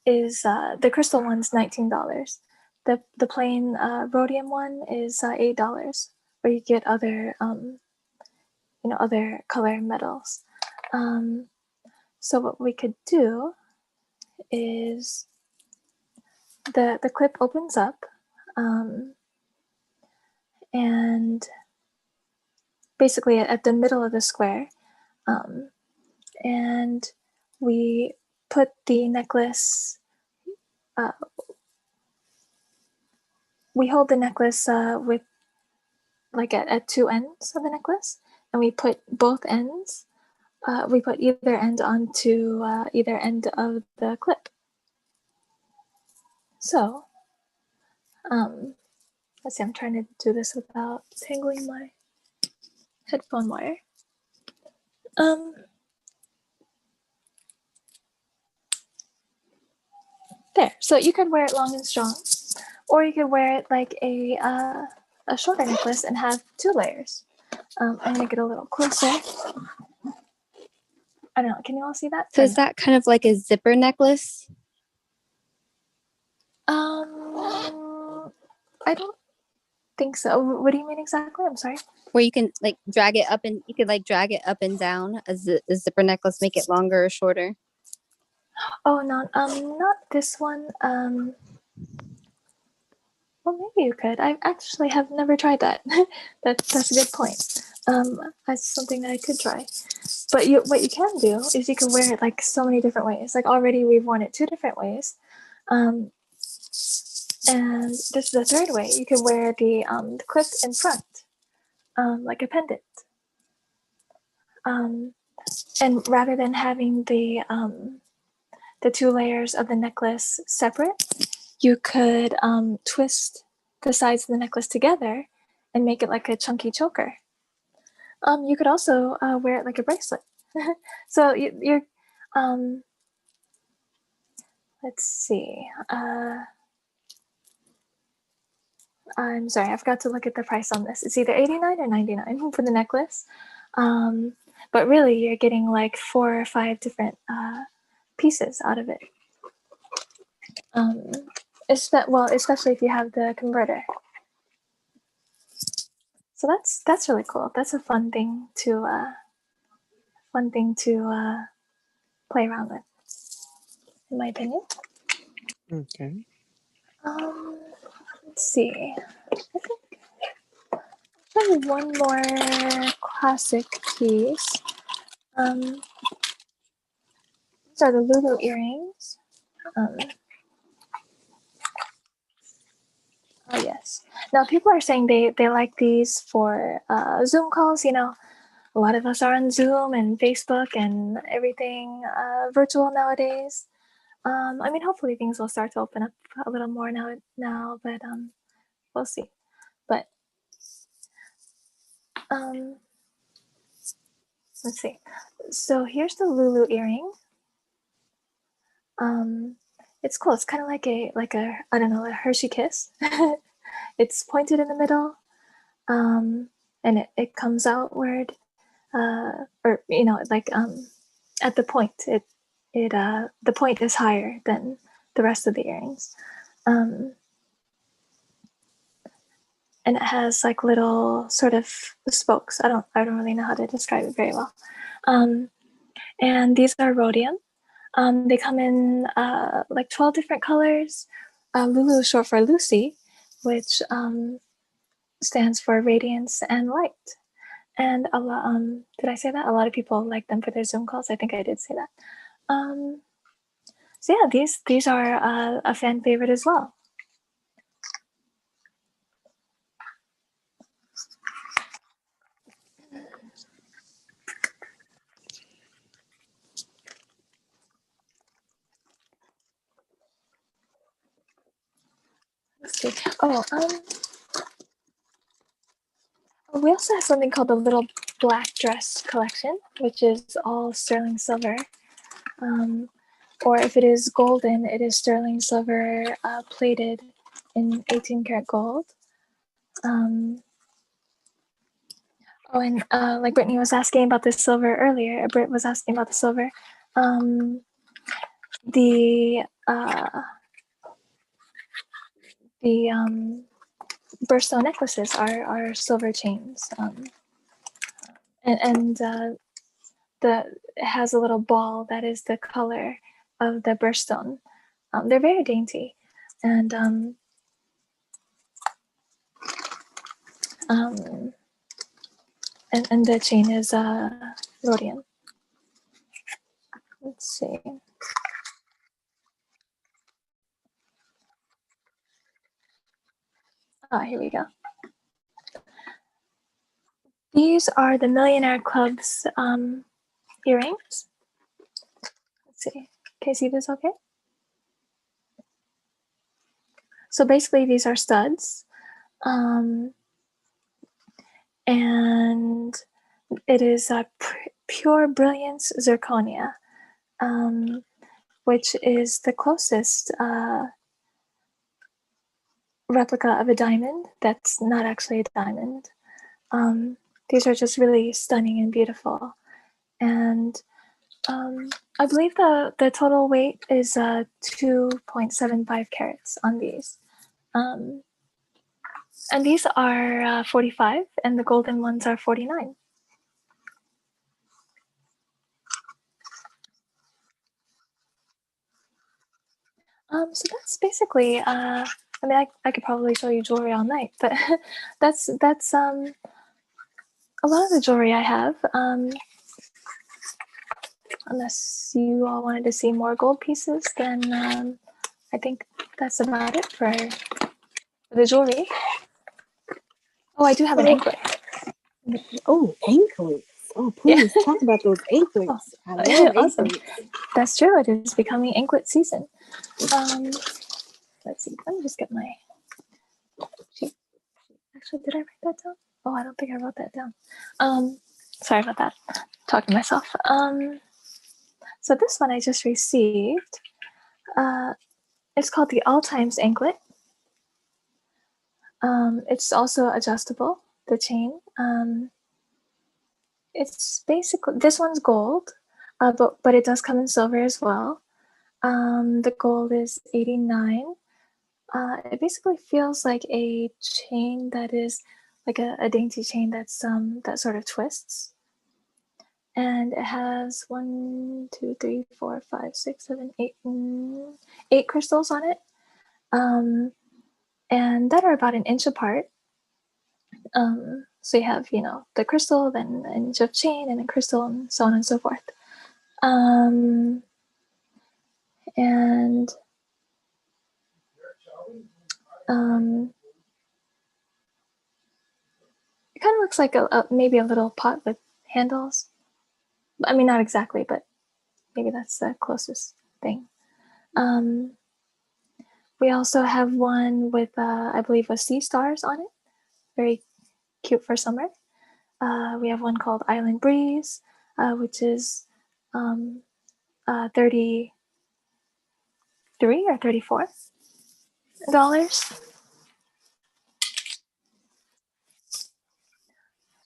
the crystal one's $19. The plain rhodium one is $8, where you get other other color metals. So what we could do is the clip opens up, and basically at the middle of the square, and we put the necklace. We hold the necklace with like at two ends of the necklace, and we put both ends. We put either end onto either end of the clip. So, let's see. I'm trying to do this without tangling my headphone wire. There. So you could wear it long and strong, or you could wear it like a shorter necklace and have two layers. I'm gonna get a little closer. I don't know. Can you all see that? So is that kind of like a zipper necklace? I don't think so. What do you mean exactly? I'm sorry. Where you can like drag it up and you could like drag it up and down as a zipper necklace, make it longer or shorter. Oh no, not this one. Well, maybe you could. I actually have never tried that. That's a good point. That's something that I could try. But what you can do is you can wear it like so many different ways. Like already we've worn it two different ways. And this is the third way. You could wear the clip in front, like a pendant. And rather than having the two layers of the necklace separate, you could twist the sides of the necklace together and make it like a chunky choker. You could also wear it like a bracelet. So you're let's see. I'm sorry, I forgot to look at the price on this. It's either 89 or 99 for the necklace. But really, you're getting like 4 or 5 different pieces out of it. Especially if you have the converter. So that's really cool. That's a fun thing to play around with, in my opinion. Okay. Let's see. I think one more classic piece. These are the Lulu earrings. Oh yes. Now people are saying they like these for Zoom calls. You know, a lot of us are on Zoom and Facebook and everything virtual nowadays. I mean, hopefully things will start to open up a little more now, but we'll see. But let's see. So here's the Lulu earring. It's cool. It's kind of like a I don't know, a Hershey kiss. It's pointed in the middle, and it comes outward, or you know, like at the point. The point is higher than the rest of the earrings, and it has like little sort of spokes. I don't really know how to describe it very well. And these are rhodium. They come in like 12 different colors. Lulu is short for Lucy, which stands for radiance and light. And a lot, did I say that? A lot of people like them for their Zoom calls. I think I did say that. So yeah, these are a fan favorite as well. Let's see. Oh, we also have something called the Little Black Dress collection, which is all sterling silver. Or if it is golden, it is sterling silver plated in 18 karat gold. Oh, and like Brittany was asking about the silver earlier, Britt was asking about the silver. The birthstone necklaces are silver chains, and it has a little ball that is the color of the birthstone. They're very dainty, and and the chain is rhodium. Let's see. Here we go. These are the Millionaire Club's earrings. Let's see. Can you see this okay? So basically these are studs. And it is a pure brilliance zirconia, which is the closest replica of a diamond that's not actually a diamond. These are just really stunning and beautiful. And I believe the total weight is 2.75 carats on these. And these are 45, and the golden ones are 49. So that's basically, I mean, I could probably show you jewelry all night, but that's a lot of the jewelry I have. Unless you all wanted to see more gold pieces, then I think that's about it for the jewelry. Oh, I do have an anklet. Oh, anklets. Oh, please talk about those anklets. I love Awesome. anklets. That's true. It is becoming anklet season. Let's see. Let me just get my sheet. Actually, did I write that down? Oh, I don't think I wrote that down. Sorry about that. Talking to myself. So this one I just received. It's called the All Times anklet. It's also adjustable, the chain. It's basically, this one's gold, but it does come in silver as well. The gold is 89. It basically feels like a chain that is like a dainty chain that's that sort of twists. And it has 1, 2, 3, 4, 5, 6, 7, 8, 8 crystals on it. And that are about an inch apart. So you have, the crystal, then an inch of chain, and then crystal, and so on and so forth. And it kind of looks like maybe a little pot with handles. I mean, not exactly, but maybe that's the closest thing. We also have one with, I believe, with sea stars on it. Very cute for summer. We have one called Island Breeze, which is 33 or $34.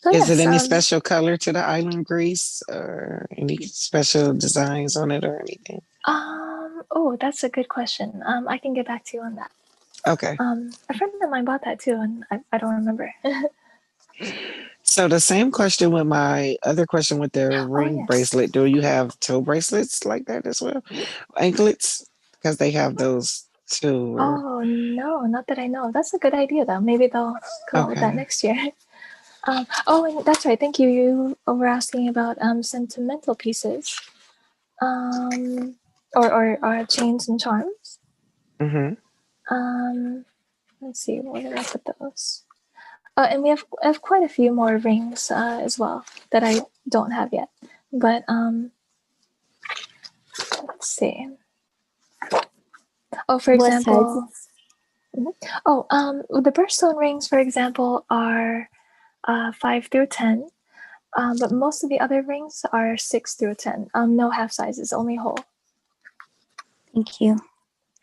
So Is it yes, any special color to the island grease or any special designs on it or anything? Oh, that's a good question. I can get back to you on that. Okay. A friend of mine bought that too, and I don't remember. So the same question with my other question with the ring yes. bracelet. Do you have toe bracelets like that as well? Anklets? Because they have those too. Oh no, not that I know. That's a good idea though. Maybe they'll come out with that next year. Oh, and that's right. Thank you. You were asking about sentimental pieces, or chains and charms. Mm-hmm. Let's see. Where did I put those? And we have quite a few more rings as well that I don't have yet. But let's see. Oh, for What example. sizes? Oh, the birthstone rings, for example, are 5 through 10. But most of the other rings are 6 through 10. No half sizes, only whole. Thank you.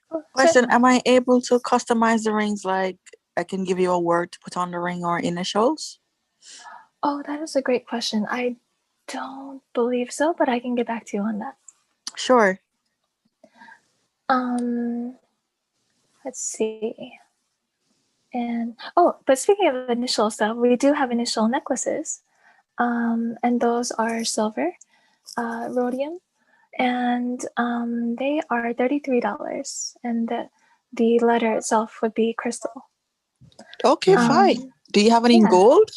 Oh, Question, am I able to customize the rings, like I can give you a word to put on the ring or initials? Oh, that is a great question. I don't believe so, but I can get back to you on that. Sure. Let's see. And but speaking of initials, though, we do have initial necklaces, and those are silver, rhodium, and they are $33, and the letter itself would be crystal. Okay, fine. Do you have any in Yeah. gold?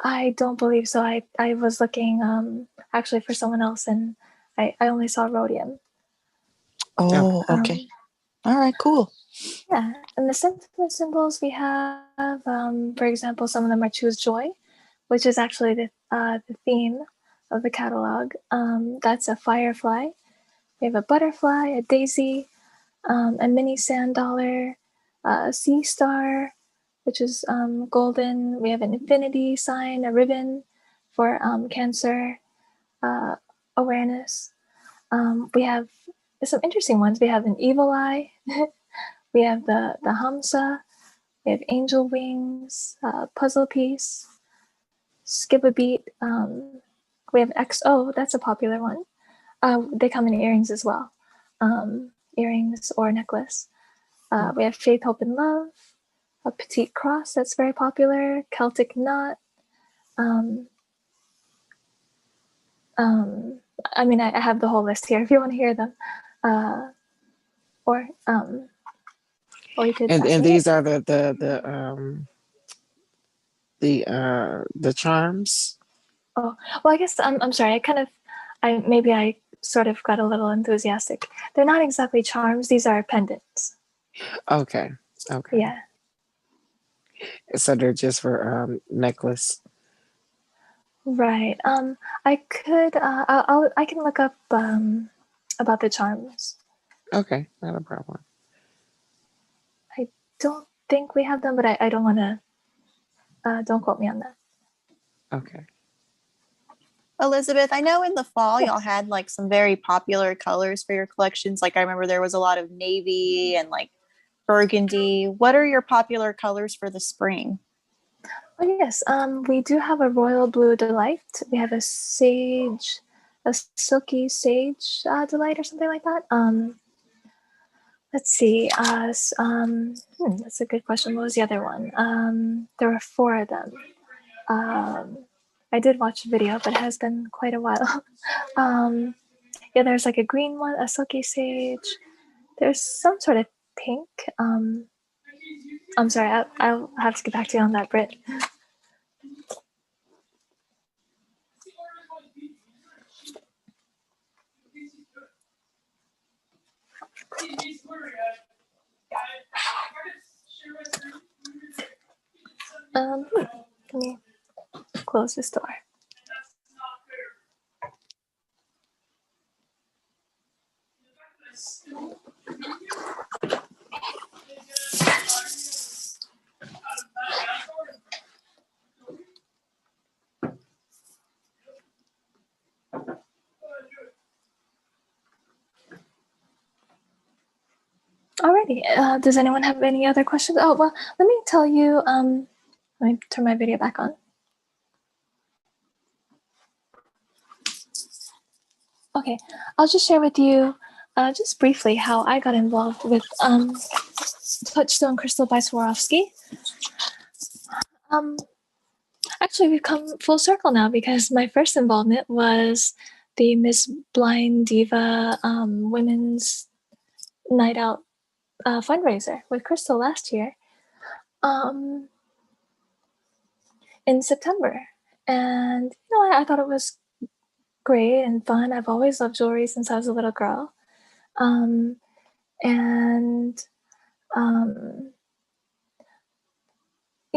I don't believe so. I was looking actually for someone else, and I only saw rhodium. Oh, okay. All right, cool. Yeah, and the sentiment symbols we have, for example, some of them are choose joy, which is actually the theme of the catalog. That's a firefly. We have a butterfly, a daisy, a mini sand dollar, a sea star, which is golden. We have an infinity sign, a ribbon for cancer awareness. We have some interesting ones. We have an evil eye. We have the Hamsa. We have angel wings, puzzle piece, skip a beat. We have XO. That's a popular one. They come in earrings as well, earrings or necklace. We have faith, hope, and love. A petite cross that's very popular. Celtic knot. I mean, I have the whole list here if you want to hear them. Or you could. And these are the charms. Oh well, I guess I'm sorry. I sort of got a little enthusiastic. They're not exactly charms. These are pendants. Okay. Okay. Yeah. So they're just for necklace. Right. I could. I can look up about the charms. Okay, not a problem. I don't think we have them, but I don't want to. Don't quote me on that. Okay. Elizabeth, I know in the fall Yes. y'all had like some very popular colors for your collections. Like I remember there was a lot of navy and like burgundy. What are your popular colors for the spring? Oh yes, we do have a royal blue delight. We have a sage, a silky sage delight or something like that. Let's see. That's a good question. What was the other one? There were four of them. I did watch a video, but it has been quite a while. Yeah, there's like a green one, a silky sage. There's some sort of pink. I'm sorry, I'll have to get back to you on that, Britt. Let me close this door. Alrighty, does anyone have any other questions? Oh, well, let me tell you, let me turn my video back on. Okay, I'll just share with you just briefly how I got involved with Touchstone Crystal by Swarovski. Actually, we've come full circle now because my first involvement was the Miss Blind Diva Women's Night Out fundraiser with Crystal last year in September. And, you know, I thought it was great and fun. I've always loved jewelry since I was a little girl. You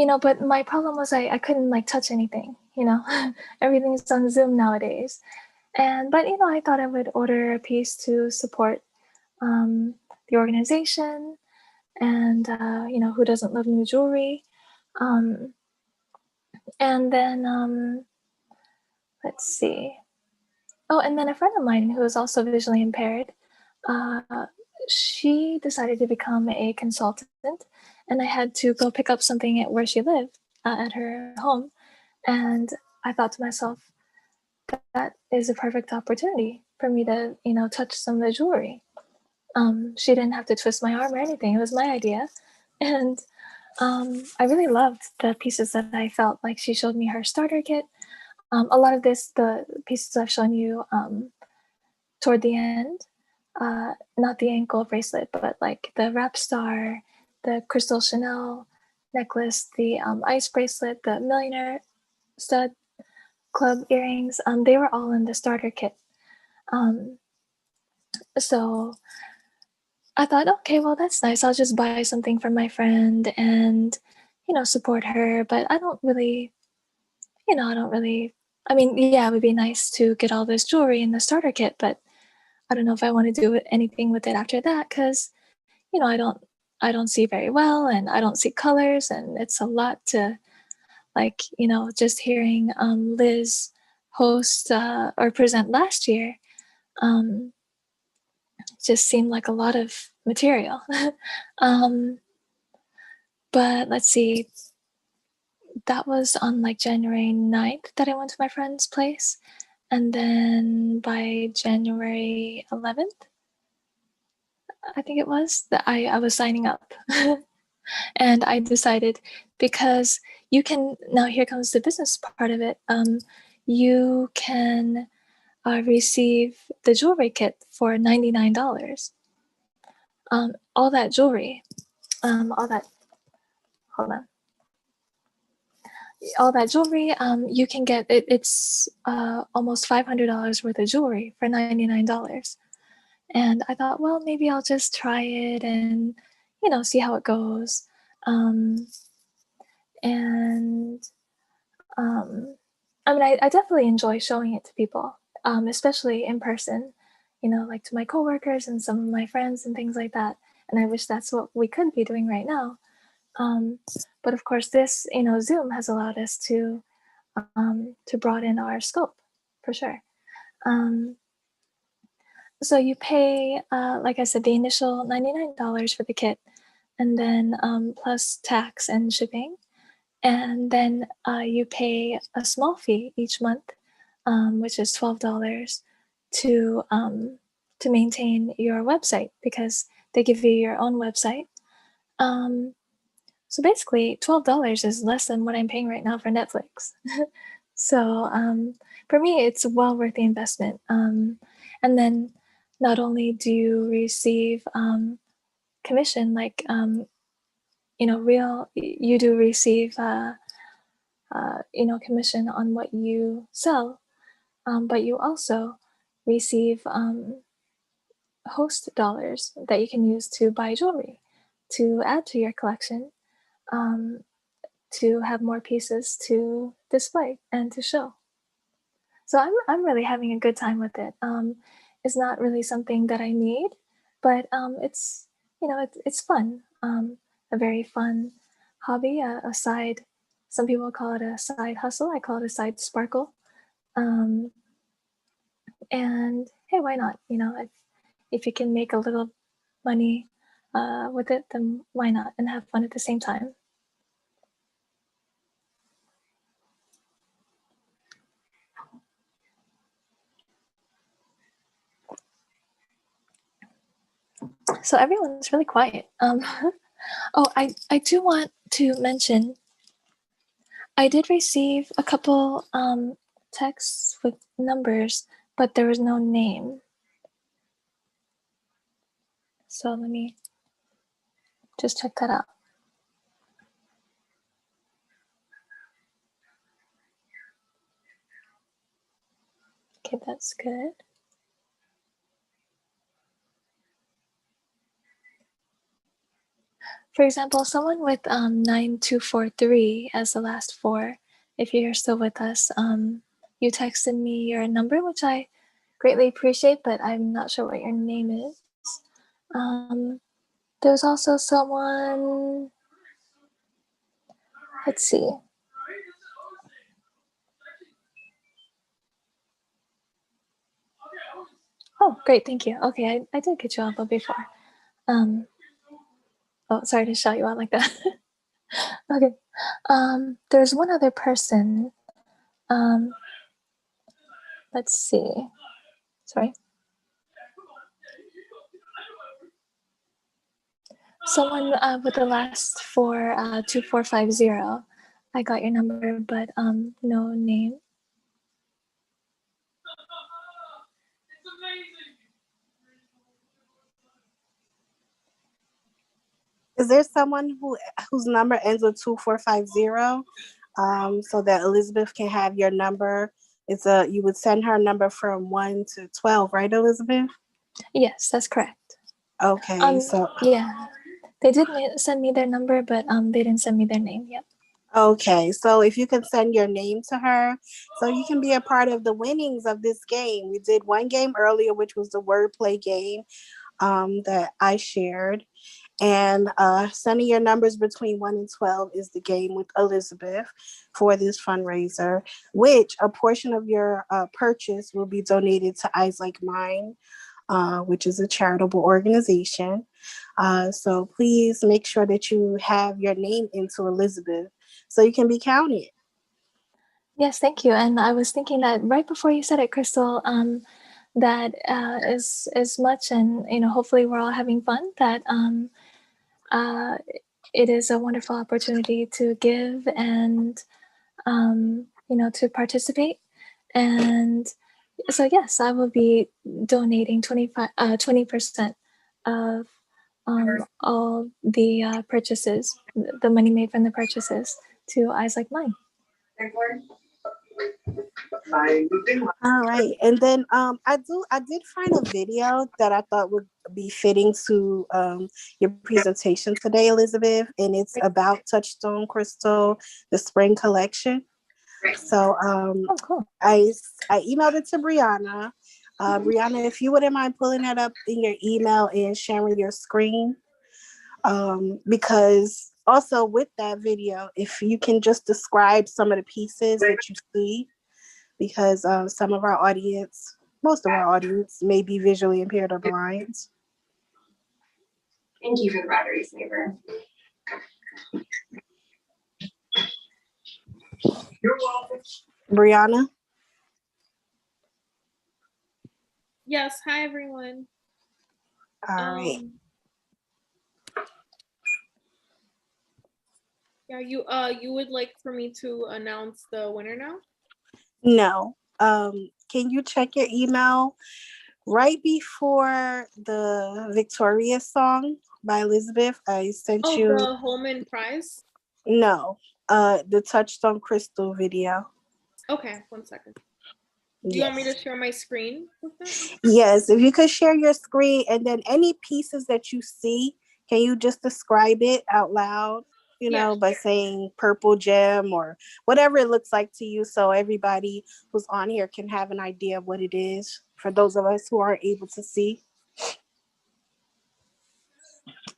know, but my problem was I couldn't like touch anything, you know, everything's on Zoom nowadays. But, you know, I thought I would order a piece to support the organization and, you know, who doesn't love new jewelry? And then, let's see. Oh, and then a friend of mine who is also visually impaired, she decided to become a consultant, and I had to go pick up something at where she lived at her home. And I thought to myself, that is a perfect opportunity for me to, you know, touch some of the jewelry. She didn't have to twist my arm or anything. It was my idea. And I really loved the pieces that I felt like she showed me her starter kit. A lot of the pieces I've shown you toward the end, not the ankle bracelet, but like the wrap star, the crystal Chanel necklace, the ice bracelet, the millionaire stud club earrings, they were all in the starter kit. So I thought, okay, well, that's nice. I'll just buy something for my friend and, you know, support her. But I don't really, you know, I mean, yeah, it would be nice to get all this jewelry in the starter kit, but I don't know if I want to do anything with it after that because, you know, I don't see very well and I don't see colors and it's a lot to, like, you know, just hearing Liz host or present last year just seemed like a lot of material. But let's see, that was on like January 9th that I went to my friend's place. And then by January 11th, I think it was, that I was signing up. And I decided, because you can, now here comes the business part of it, you can receive the jewelry kit for $99. All that jewelry, all that, hold on. All that jewelry, you can get, it's almost $500 worth of jewelry for $99. And I thought, well, maybe I'll just try it and, you know, see how it goes. I mean, I definitely enjoy showing it to people, especially in person, you know, like to my coworkers and some of my friends and things like that. And I wish that's what we could be doing right now. But of course, this, you know, Zoom has allowed us to broaden our scope for sure. So you pay, like I said, the initial $99 for the kit, and then plus tax and shipping. And then you pay a small fee each month, which is $12 to maintain your website, because they give you your own website. So basically, $12 is less than what I'm paying right now for Netflix. So for me, it's well worth the investment. And then not only do you receive commission, like you do receive commission on what you sell, but you also receive host dollars that you can use to buy jewelry, to add to your collection, to have more pieces to display and to show. So I'm really having a good time with it. It's not really something that I need, but it's it's fun. A very fun hobby, a side. Some people call it a side hustle. I call it a side sparkle. And hey, why not? If you can make a little money with it, then why not? And have fun at the same time. So everyone's really quiet. Oh, I do want to mention, I did receive a couple texts with numbers, but there was no name. So let me just check that out. Okay, that's good. For example, someone with 9243 as the last four, if you're still with us, you texted me your number, which I greatly appreciate, but I'm not sure what your name is. There's also someone, let's see. Oh, great, thank you. Okay, I did get you on before. Oh, sorry to shout you out like that. Okay. There's one other person. Let's see. Sorry. Someone with the last four, 2450. I got your number, but no name. Is there someone whose number ends with 2450? So that Elizabeth can have your number. You would send her a number from 1 to 12, right, Elizabeth? Yes, that's correct. Okay, so yeah, they did send me their number, but they didn't send me their name yet. Okay, so if you can send your name to her, so you can be a part of the winnings of this game. We did one game earlier, which was the wordplay game that I shared. And sending your numbers between 1 and 12 is the game with Elizabeth for this fundraiser, which a portion of your purchase will be donated to Eyes Like Mine, which is a charitable organization. So please make sure that you have your name into Elizabeth so you can be counted. Yes, thank you. And I was thinking that right before you said it, Crystal, that as much, and hopefully we're all having fun, that it is a wonderful opportunity to give and to participate. And so yes, I will be donating 20% of all the purchases, the money made from the purchases, to Eyes Like Mine. All right, and then I did find a video that I thought would be fitting to your presentation today, Elizabeth, and it's about Touchstone Crystal, the spring collection. So cool. I emailed it to Brianna. Brianna, if you wouldn't mind pulling that up in your email and sharing your screen, because also with that video, if you can just describe some of the pieces that you see, because some of our audience, most of our audience, may be visually impaired or blind. Thank you for the battery saver. You're welcome. Brianna? Yes, hi everyone. All right. Yeah, you would like for me to announce the winner now? No. Can you check your email right before the Victoria song by Elizabeth? I sent you. The Holman prize? No. The Touchstone Crystal video. Okay, 1 second. Do you want me to share my screen with that? Yes, if you could share your screen, and then any pieces that you see, can you just describe it out loud, by saying purple gem or whatever it looks like to you, so everybody who's on here can have an idea of what it is for those of us who aren't able to see.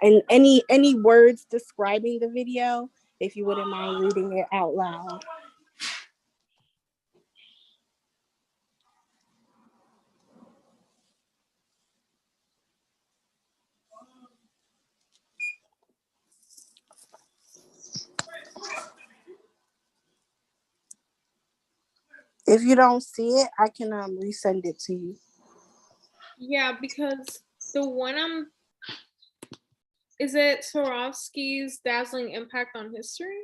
And any words describing the video, if you wouldn't mind reading it out loud. If you don't see it, I can resend it to you. Yeah, because the one is it Swarovski's dazzling impact on history?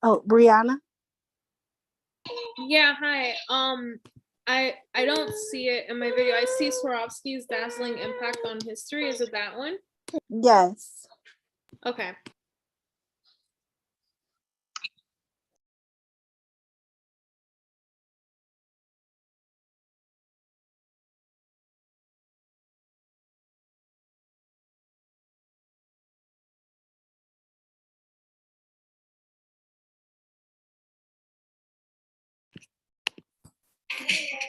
Oh, Brianna? Yeah, hi. I don't see it in my video. I see Swarovski's dazzling impact on history. Is it that one? Yes. Okay.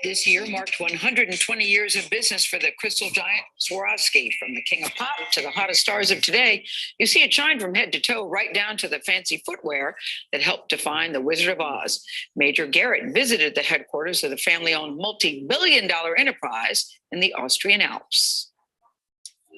This year marked 120 years of business for the crystal giant Swarovski. From the king of pop to the hottest stars of today, you see it shine from head to toe, right down to the fancy footwear that helped define the Wizard of Oz. Major Garrett visited the headquarters of the family-owned multi-billion-dollar enterprise in the Austrian Alps.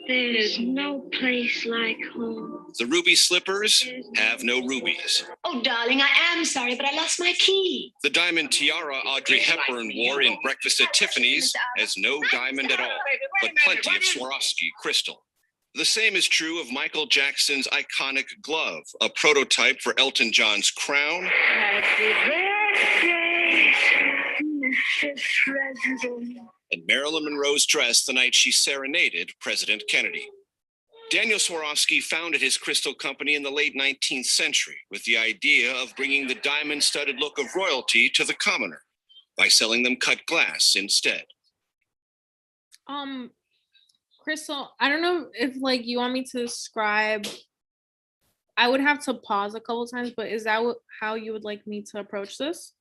There's no place like home. The ruby slippers have no rubies. Oh, darling, I am sorry, but I lost my key. The diamond tiara Audrey Hepburn wore in Breakfast at Tiffany's has no diamond at all, but plenty of Swarovski crystal. The same is true of Michael Jackson's iconic glove, a prototype for Elton John's crown. Happy birthday, Mr. President. And Marilyn Monroe's dress the night she serenaded President Kennedy. Daniel Swarovski founded his crystal company in the late 19th century with the idea of bringing the diamond-studded look of royalty to the commoner by selling them cut glass instead. Crystal, I don't know if you want me to describe. I would have to pause a couple times, but is that how you would like me to approach this?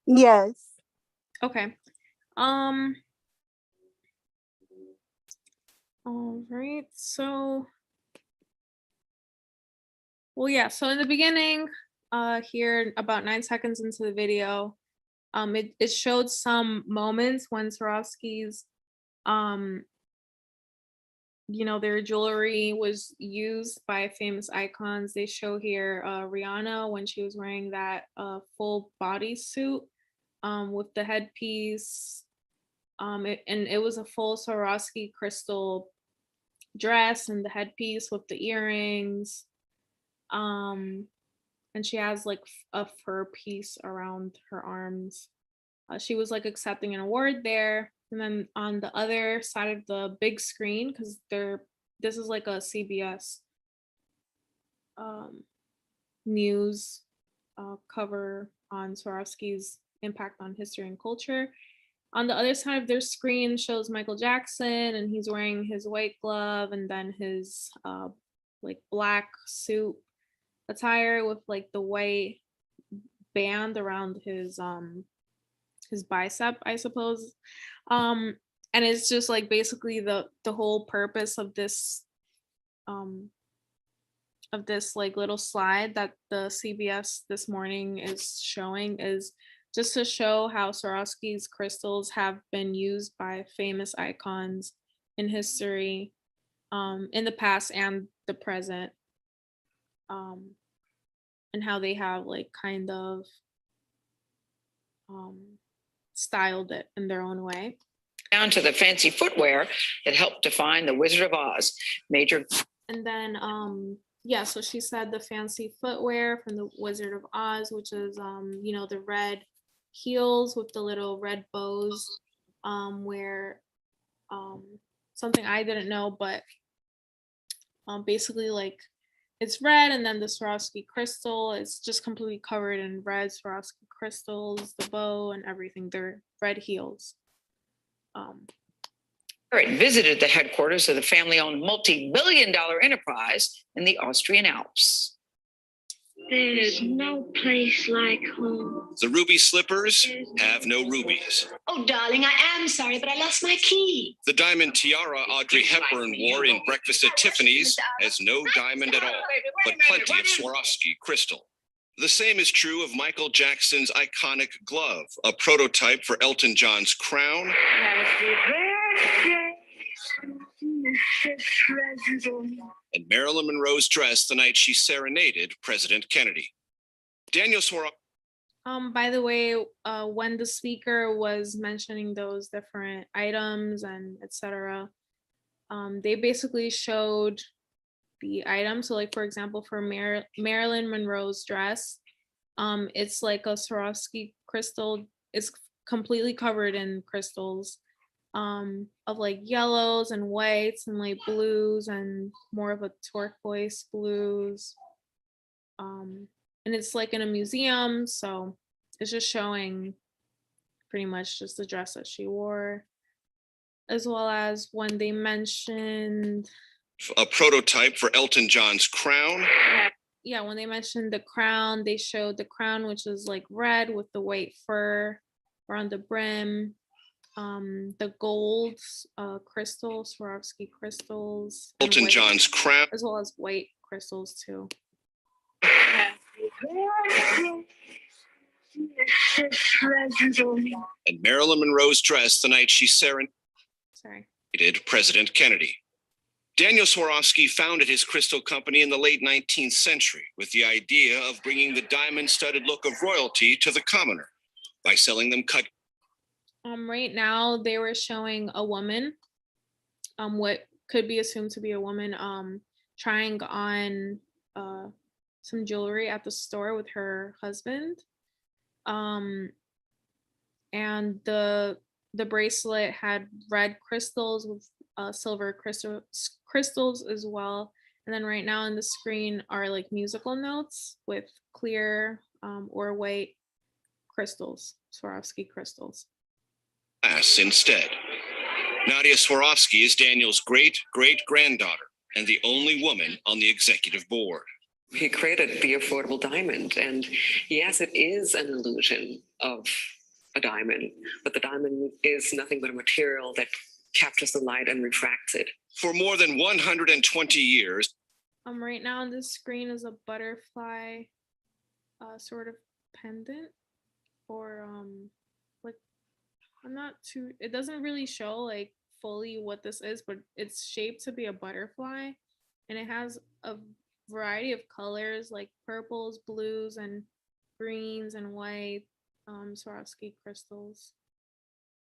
Yes. Okay. All right. So so in the beginning, here about 9 seconds into the video, it showed some moments when Swarovski's their jewelry was used by famous icons. They show here Rihanna when she was wearing that full bodysuit with the headpiece. It was a full Swarovski crystal dress and the headpiece with the earrings. And she has like a fur piece around her arms. She was like accepting an award there. And then on the other side of the big screen, because this is like a CBS news cover on Swarovski's impact on history and culture. On the other side of their screen shows Michael Jackson, and he's wearing his white glove and then his like black suit attire with like the white band around his bicep, I suppose. And it's just like basically the whole purpose of this like little slide that the CBS this morning is showing is just to show how Swarovski's crystals have been used by famous icons in history, in the past and the present, and how they have like kind of styled it in their own way. Down to the fancy footwear that helped define the Wizard of Oz. And then yeah, so she said the fancy footwear from the Wizard of Oz, which is you know, the red heels with the little red bows, where something I didn't know, but basically like it's red, and then the Swarovski crystal is just completely covered in red Swarovski crystals, the bow and everything. They're red heels. Barrett visited the headquarters of the family-owned multi-billion-dollar enterprise in the Austrian Alps. There's no place like home. The ruby slippers have no rubies. Oh, darling, I am sorry, but I lost my key. The diamond tiara Audrey Hepburn wore in Breakfast at Tiffany's has no diamond at all, but plenty of Swarovski crystal. The same is true of Michael Jackson's iconic glove, a prototype for Elton John's crown. Happy birthday, Mrs. President. And Marilyn Monroe's dress the night she serenaded President Kennedy. Daniel Swarovski. By the way, when the speaker was mentioning those different items and etc., they basically showed the item. So like, for example, for Marilyn Monroe's dress, it's like a Swarovski crystal. It's completely covered in crystals of like yellows and whites and like blues and more of a turquoise blues. And it's like in a museum, so it's just showing pretty much just the dress that she wore, as well as when they mentioned a prototype for Elton John's crown. Yeah, when they mentioned the crown, they showed the crown, which is like red with the white fur around the brim, the gold crystals, Swarovski crystals, Elton John's crown, as well as white crystals too. And Marilyn Monroe's dress the night she serenaded President Kennedy. Daniel Swarovski founded his crystal company in the late 19th century with the idea of bringing the diamond-studded look of royalty to the commoner by selling them cut. Right now, they were showing a woman, what could be assumed to be a woman, trying on some jewelry at the store with her husband. And the bracelet had red crystals with silver crystals as well. And then right now on the screen are like musical notes with clear or white crystals, Swarovski crystals. Instead, Nadia Swarovski is Daniel's great-great-granddaughter and the only woman on the executive board. He created the affordable diamond, and yes, it is an illusion of a diamond, but the diamond is nothing but a material that captures the light and refracts it. For more than 120 years. Right now on the screen is a butterfly sort of pendant, or like, I'm not too, it doesn't really show like fully what this is, but it's shaped to be a butterfly, and it has a variety of colors like purples, blues, and greens and white Swarovski crystals.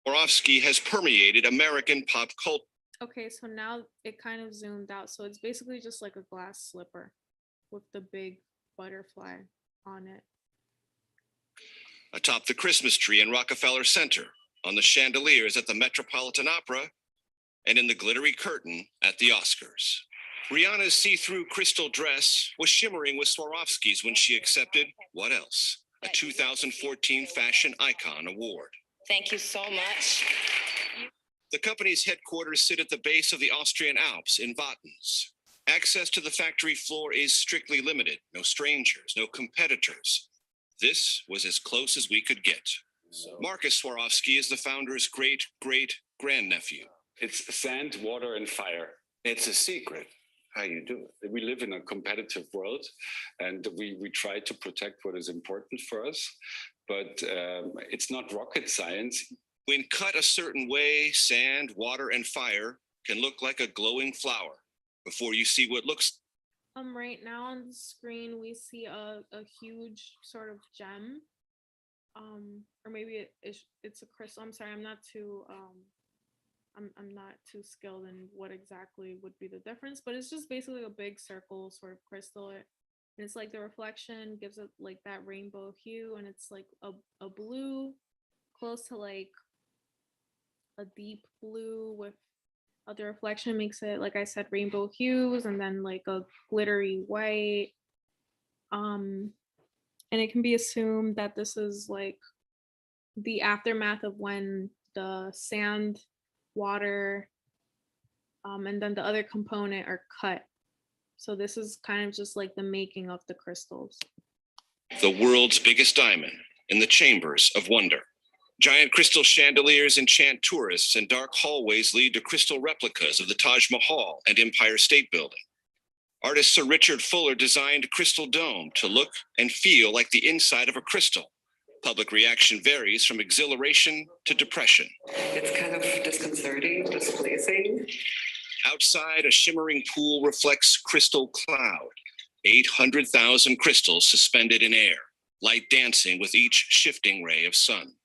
Swarovski has permeated American pop culture. Okay, so now it kind of zoomed out. So it's basically just like a glass slipper with the big butterfly on it. Atop the Christmas tree in Rockefeller Center, on the chandeliers at the Metropolitan Opera, and in the glittery curtain at the Oscars. Rihanna's see-through crystal dress was shimmering with Swarovski's when she accepted, what else? A 2014 Fashion Icon Award. Thank you so much. The company's headquarters sit at the base of the Austrian Alps in Wattens. Access to the factory floor is strictly limited. No strangers, no competitors. This was as close as we could get. Marcus Swarovski is the founder's great-great-grandnephew. It's sand, water, and fire. It's a secret how you do it. We live in a competitive world, and we try to protect what is important for us, but it's not rocket science. When cut a certain way, sand, water, and fire can look like a glowing flower before you see what looks. Right now on the screen, we see a huge sort of gem. Or maybe it's a crystal. I'm sorry, I'm not too skilled in what exactly would be the difference, but it's just basically a big circle sort of crystal. And it's like the reflection gives it like that rainbow hue, and it's like a blue close to like a deep blue with the reflection makes it, like I said, rainbow hues, and then like a glittery white. And it can be assumed that this is like the aftermath of when the sand, water, and then the other component are cut. So this is kind of just like the making of the crystals. The world's biggest diamond in the chambers of wonder. Giant crystal chandeliers enchant tourists, and dark hallways lead to crystal replicas of the Taj Mahal and Empire State Building. Artist Sir Richard Fuller designed Crystal Dome to look and feel like the inside of a crystal. Public reaction varies from exhilaration to depression. It's kind of disconcerting, displeasing. Outside, a shimmering pool reflects crystal cloud. 800,000 crystals suspended in air, light dancing with each shifting ray of sun.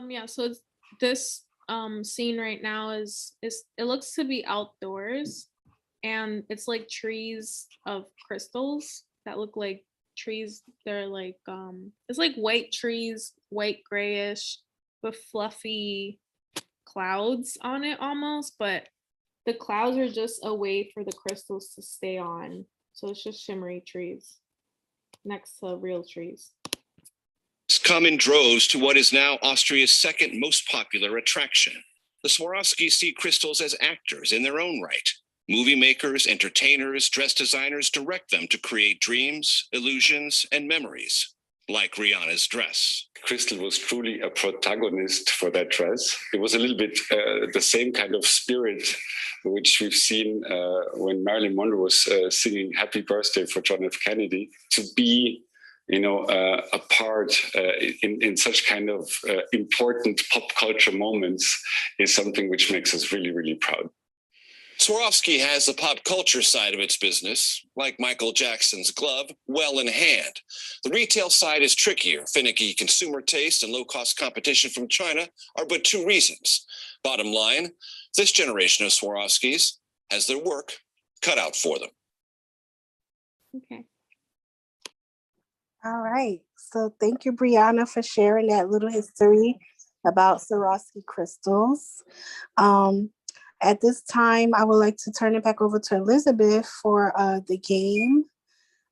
Yeah, so this scene right now is it looks to be outdoors, and it's like trees of crystals that look like trees. They're like it's like white trees, white grayish with fluffy clouds on it almost, but the clouds are just a way for the crystals to stay on. So it's just shimmery trees next to real trees. Come in droves to what is now Austria's second most popular attraction. The Swarovskis see crystals as actors in their own right. Movie makers, entertainers, dress designers direct them to create dreams, illusions, and memories, like Rihanna's dress. Crystal was truly a protagonist for that dress. It was a little bit the same kind of spirit which we've seen when Marilyn Monroe was singing Happy Birthday for John F. Kennedy. To be a part in such kind of important pop culture moments is something which makes us really, really proud. Swarovski has the pop culture side of its business, like Michael Jackson's glove, well in hand. The retail side is trickier. Finicky consumer taste and low-cost competition from China are but two reasons. Bottom line, this generation of Swarovskis has their work cut out for them. Okay. All right. So thank you, Brianna, for sharing that little history about Swarovski crystals. At this time, I would like to turn it back over to Elizabeth for the game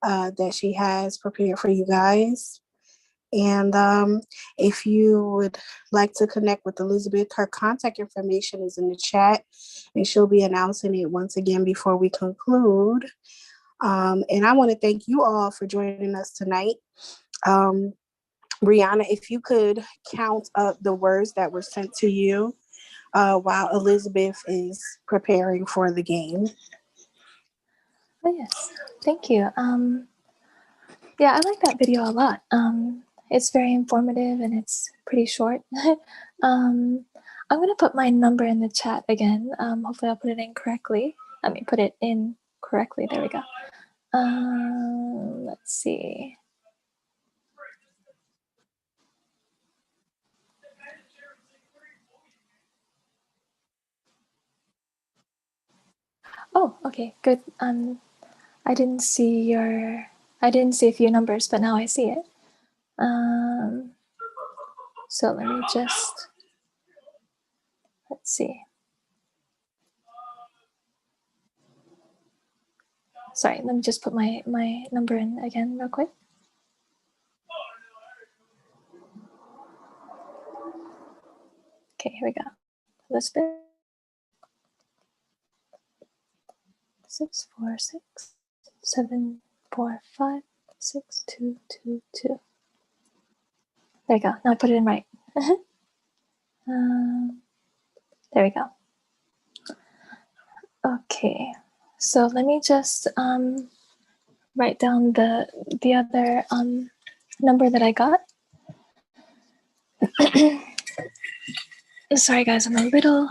that she has prepared for you guys. And if you would like to connect with Elizabeth, her contact information is in the chat, and she'll be announcing it once again before we conclude. And I want to thank you all for joining us tonight. Brianna, if you could count up the words that were sent to you while Elizabeth is preparing for the game. Oh, yes, thank you. Yeah, I like that video a lot. It's very informative and it's pretty short. I'm gonna put my number in the chat again. Hopefully I'll put it in correctly. Put it in correctly, there we go. Let's see. Oh, okay, good. I didn't see a few numbers, but now I see it. So let me just, let's see. Sorry, let me just put my number in again real quick. Okay, here we go. Elizabeth. 646-745-6222. There you go. Now I put it in right. There we go. Okay, so let me just write down the other number that I got. Sorry guys, I'm a little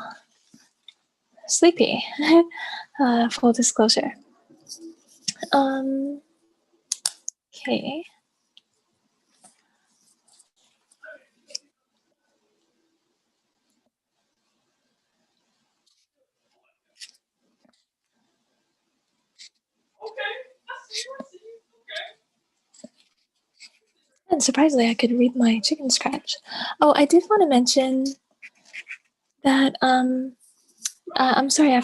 sleepy. Full disclosure. Okay. And surprisingly, I could read my chicken scratch. Oh, I did want to mention that I'm sorry,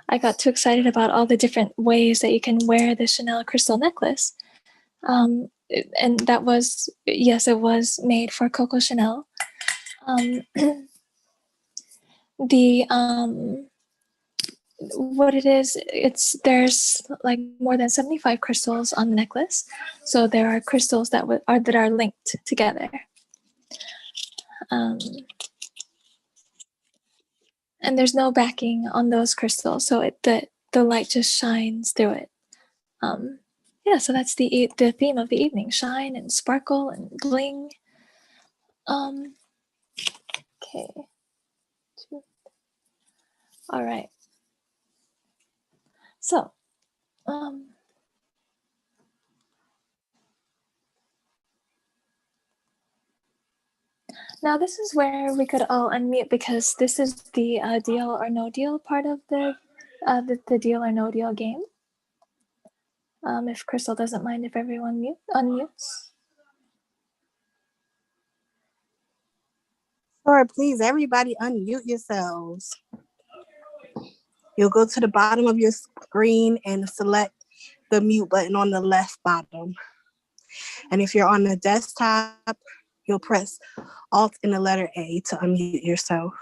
I got too excited about all the different ways that you can wear the Chanel crystal necklace. And that was, yes, it was made for Coco Chanel. What it is, there's like more than 75 crystals on the necklace. So there are crystals that are linked together. And there's no backing on those crystals, so the light just shines through it. Yeah, so that's the theme of the evening: shine and sparkle and bling. Okay. All right. So, now this is where we could all unmute because this is the deal or no deal part of the deal or no deal game. If Crystal doesn't mind if everyone unmutes. Sure, please, everybody unmute yourselves. You'll go to the bottom of your screen and select the mute button on the left bottom. And if you're on the desktop, you'll press Alt and the letter A to unmute yourself.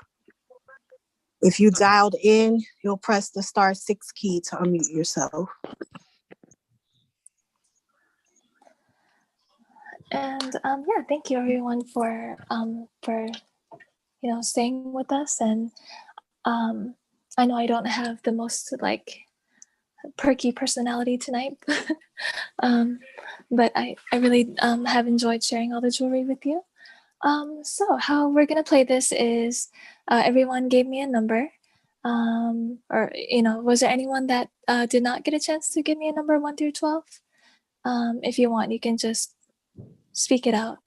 If you dialed in, you'll press the *6 key to unmute yourself. And yeah, thank you everyone for staying with us. And I know I don't have the most like perky personality tonight, but I really have enjoyed sharing all the jewelry with you. So how we're gonna play this is everyone gave me a number. Or was there anyone that did not get a chance to give me a number 1 through 12? If you want, you can just speak it out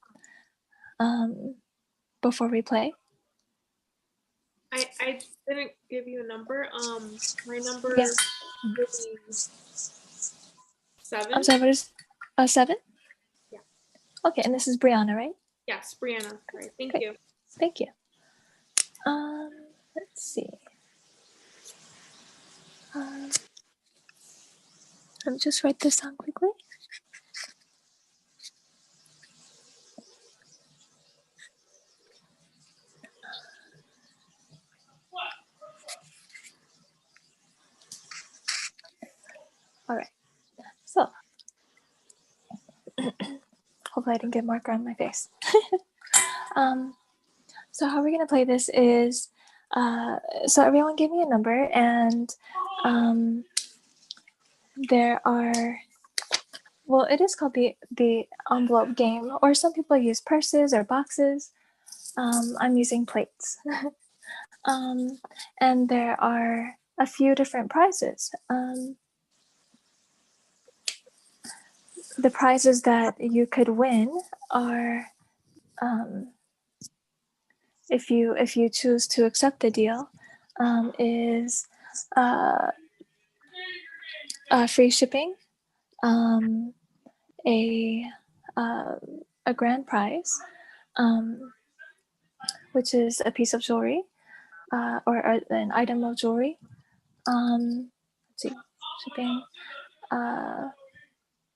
before we play. I didn't give you a number. My number Yeah. is 7. I'm sorry, what is 7? Yeah. Okay, and this is Brianna, right? Yes, Brianna. Right. Thank Great. you. Thank you. Let's see. Let me just write this down quickly. All right. So, hopefully I didn't get marker on my face. So how we're gonna play this is, so everyone gave me a number, and there are, well, it is called the envelope game, or some people use purses or boxes. I'm using plates. And there are a few different prizes. The prizes that you could win are, if you choose to accept the deal, is free shipping, a grand prize, which is a piece of jewelry, or an item of jewelry. Let's see, shipping,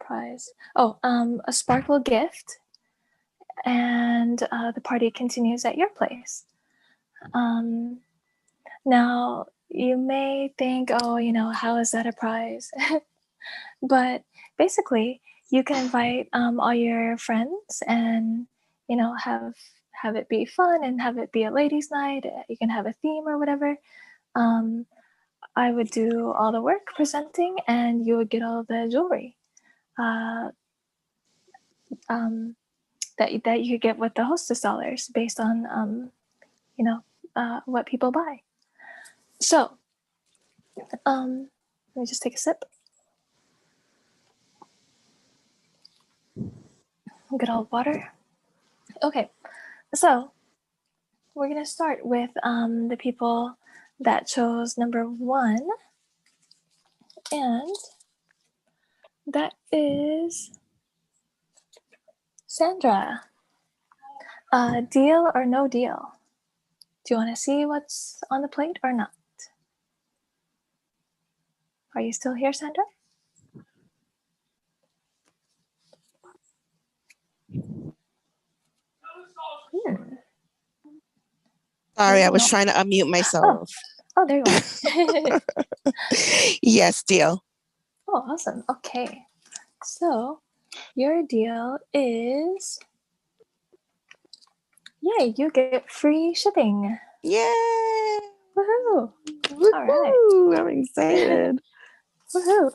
prize. Oh, a sparkle gift, and the party continues at your place. Now, you may think, oh, how is that a prize? But basically, you can invite all your friends and, have it be fun and have it be a ladies' night. You can have a theme or whatever. I would do all the work presenting, and you would get all the jewelry that you could get with the hostess dollars based on what people buy. So let me just take a sip. Good old water. Okay, so we're gonna start with the people that chose number 1, and that is Sandra. Deal or no deal? Do you want to see what's on the plate or not? Are you still here, Sandra? Sorry, I was trying to unmute myself. Oh, there you are. Yes, deal. Oh, awesome. Okay. So your deal is, yay, you get free shipping. Yay! Woohoo! Woo-hoo! All right. I'm excited. Woohoo!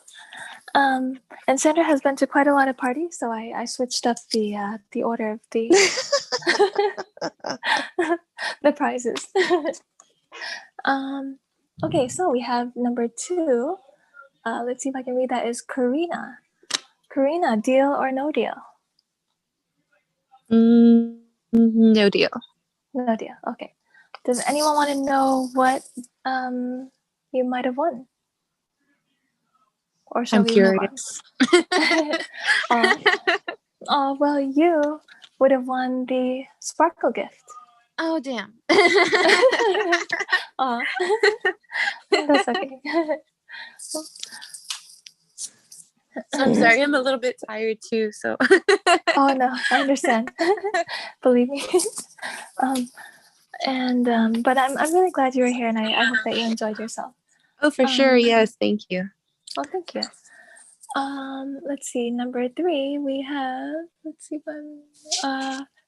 And Sandra has been to quite a lot of parties, so I switched up the order of the the prizes. Okay, so we have number 2. Let's see if I can read that. Is Karina. Karina, deal or no deal? No deal. No deal. Okay. Does anyone want to know what you might have won? Or shall I'm we curious. move on? Well, you would have won the sparkle gift. Oh, damn. That's okay. I'm sorry, I'm a little bit tired too, so. Oh, no, I understand. Believe me. But I'm really glad you were here, and I hope that you enjoyed yourself. Oh, for sure. Yes, thank you. Oh, thank you. Let's see, number 3, we have,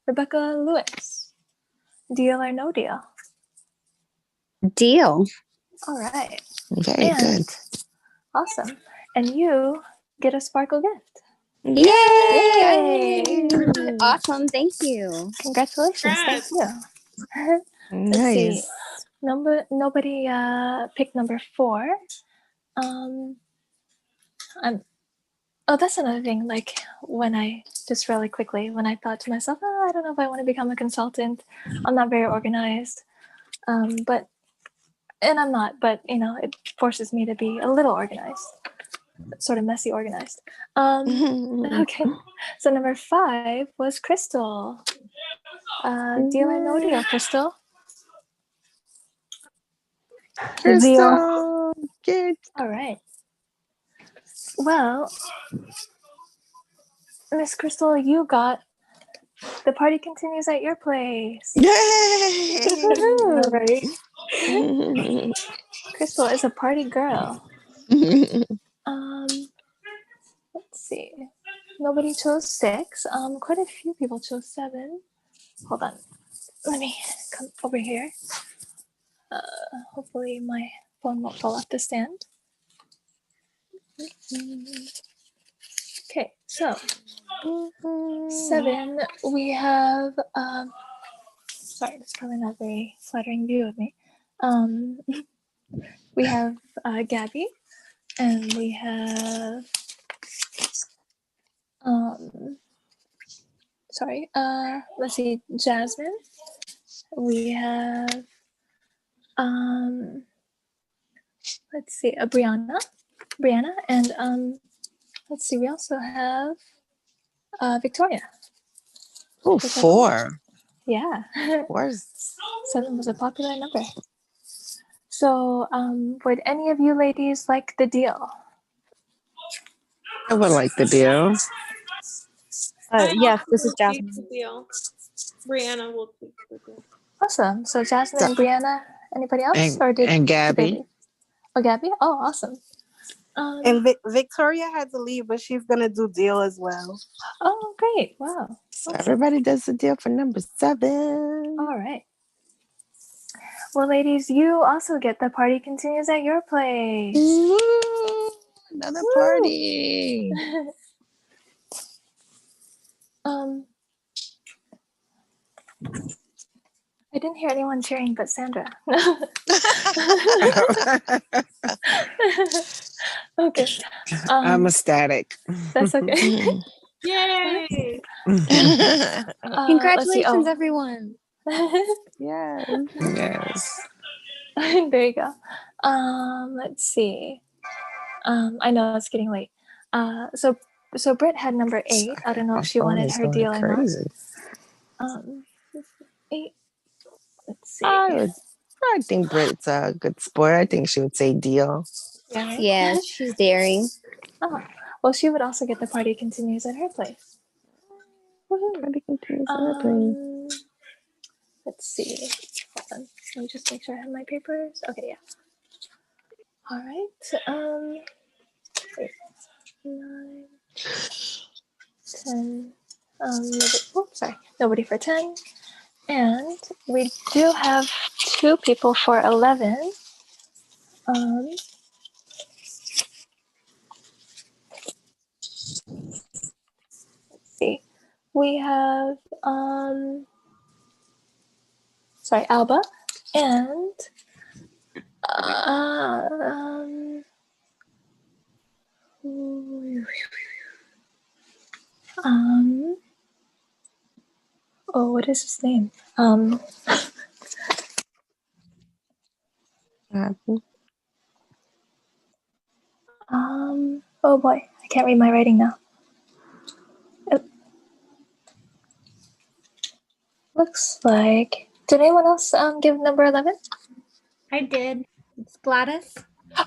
Rebecca Lewis. Deal or no deal? Deal. All right. Very good. Awesome. And you get a sparkle gift. Yay! Yay! Awesome. Thank you. Congratulations. Thank you. Let's see. Nice. Nobody picked number 4. That's another thing. Like when I just really quickly, when I thought to myself, I don't know if I want to become a consultant. I'm not very organized. And I'm not, but it forces me to be a little organized, sort of messy organized. Okay. So number 5 was Crystal. Deal or no deal, Crystal? Crystal. Good. All right. Well, Miss Crystal, you got the party continues at your place. Yay! All right. Crystal is a party girl. Let's see. Nobody chose 6. Quite a few people chose 7. Hold on. Let me come over here. Hopefully my phone won't fall off the stand. Okay, so 7, we have, sorry, that's probably not a very flattering view of me. We have Gabby, and we have, let's see, Jasmine. We have, let's see, Brianna. Brianna, and let's see, we also have Victoria. Oh, 4. Yeah. Where's 7 was a popular number. So, would any of you ladies like the deal? I would like the deal. Yes, this is Will take Jasmine. the deal. Brianna will take the deal. Awesome. So Jasmine and Brianna. Anybody else? And Gabby. Did they leave? Oh, Gabby. Oh, awesome. And Victoria had to leave, but she's gonna do deal as well. Oh, great! Wow. So everybody does the deal for number 7. All right. Well, ladies, you also get the party continues at your place. Woo! Another party. I didn't hear anyone cheering but Sandra. Okay. I'm ecstatic. That's okay. Yay! Congratulations, everyone. Yes. Yes. There you go. Let's see. I know it's getting late. So Britt had number 8. I don't know if she wanted her deal or not. 8. Let's see. I think Britt's a good sport. I think she would say deal. Yeah, right? Yes, she's daring. Oh, well, she would also get the party continues at her place. Woohoo. Party continues at her place. Let's see. Hold on. Let me just make sure I have my papers. Okay, yeah. All right. 8, 9, 10. Nobody for 10. And we do have 2 people for 11. Let's see. We have Alba and what is his name? Oh boy, I can't read my writing now. Looks like. Did anyone else give number 11? I did. It's Gladys.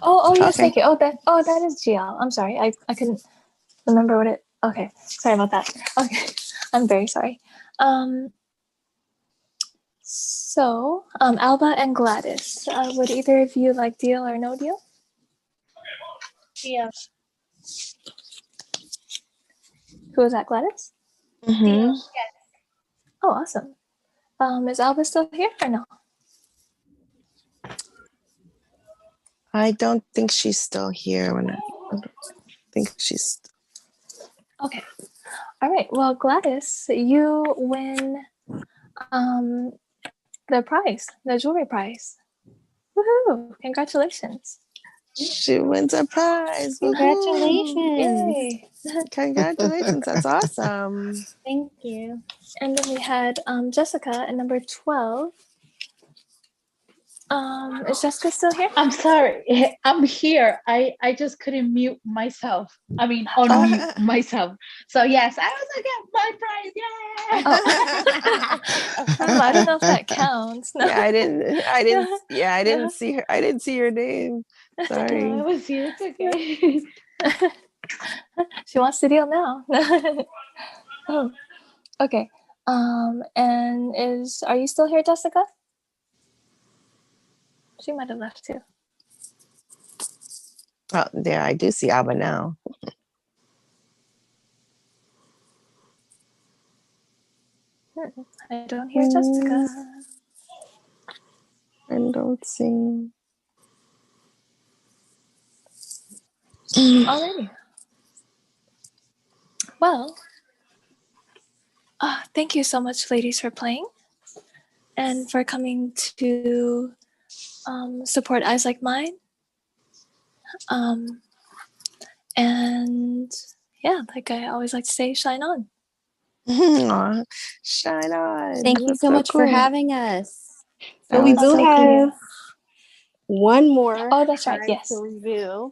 Oh yes, Okay. thank you. That is GL. I'm sorry. I couldn't remember what it. Okay, sorry about that. Okay, I'm very sorry. So Alba and Gladys. Would either of you like deal or no deal? Yeah. Who was that, Gladys? Mm-hmm. Yes. Oh, awesome. Is Alba still here or no? I don't think she's still here. I don't think she's. Okay. All right. Well, Gladys, you win the prize, the jewelry prize. Woohoo! Congratulations. She wins a prize. Congratulations. Yay. Congratulations. That's awesome. Thank you. And then we had Jessica at number 12. Is Jessica still here? I'm sorry. I'm here. I just couldn't mute myself. I mean, unmute myself. So yes, I was again my prize. Yeah. I don't know if that counts. No. Yeah, I didn't see her. I didn't see your name. Sorry. No, it was you. It's okay. She wants to deal now. Oh, okay. And are you still here, Jessica? She might have left too. Oh, there, I do see Alba now. I don't hear Jessica. I don't see. Alrighty. Well, thank you so much, ladies, for playing and for coming to support Eyes Like Mine. And yeah, like I always like to say, shine on. Aw, shine on. Thank you That's so much for cool. having us. So we do Thank have you. one more. Oh, that's right. prize Yes. to reveal.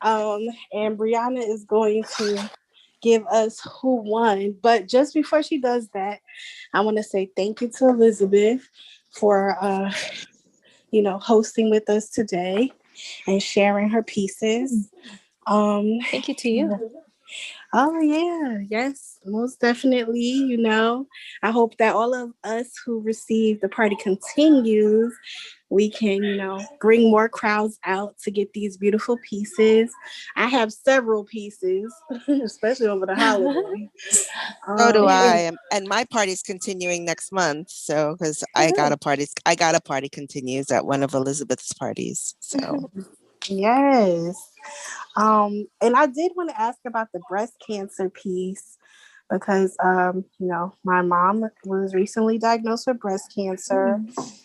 And Brianna is going to give us who won. But just before she does that, I want to say thank you to Elizabeth for hosting with us today and sharing her pieces. Thank you to you. Oh yeah, yes, most definitely. I hope that all of us who receive the party continues. We can, bring more crowds out to get these beautiful pieces. I have several pieces, especially over the holiday. So do And I, and my party's continuing next month. So, because I got a party continues at one of Elizabeth's parties. So, yes. And I did want to ask about the breast cancer piece because, my mom was recently diagnosed with breast cancer,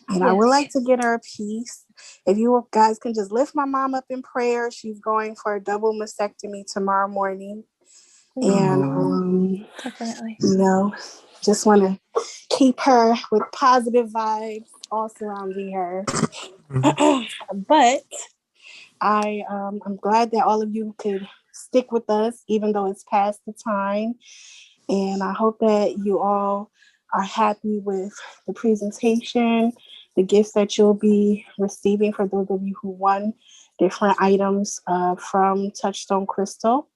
and I would like to get her a piece. If you guys can just lift my mom up in prayer, she's going for a double mastectomy tomorrow morning. And, definitely. Just want to keep her with positive vibes all surrounding her. But I'm glad that all of you could stick with us, even though it's past the time. And I hope that you all are happy with the presentation, the gifts that you'll be receiving for those of you who won different items from Touchstone Crystal.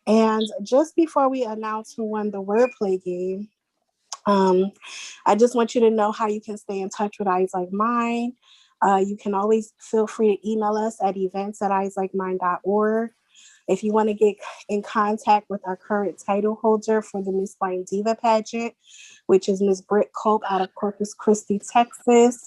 And just before we announce who won the wordplay game, I just want you to know how you can stay in touch with Eyes Like Mine. You can always feel free to email us at events@eyeslikeMine.org. If you want to get in contact with our current title holder for the Miss Blind Diva pageant, which is Miss Britt Cope out of Corpus Christi, Texas.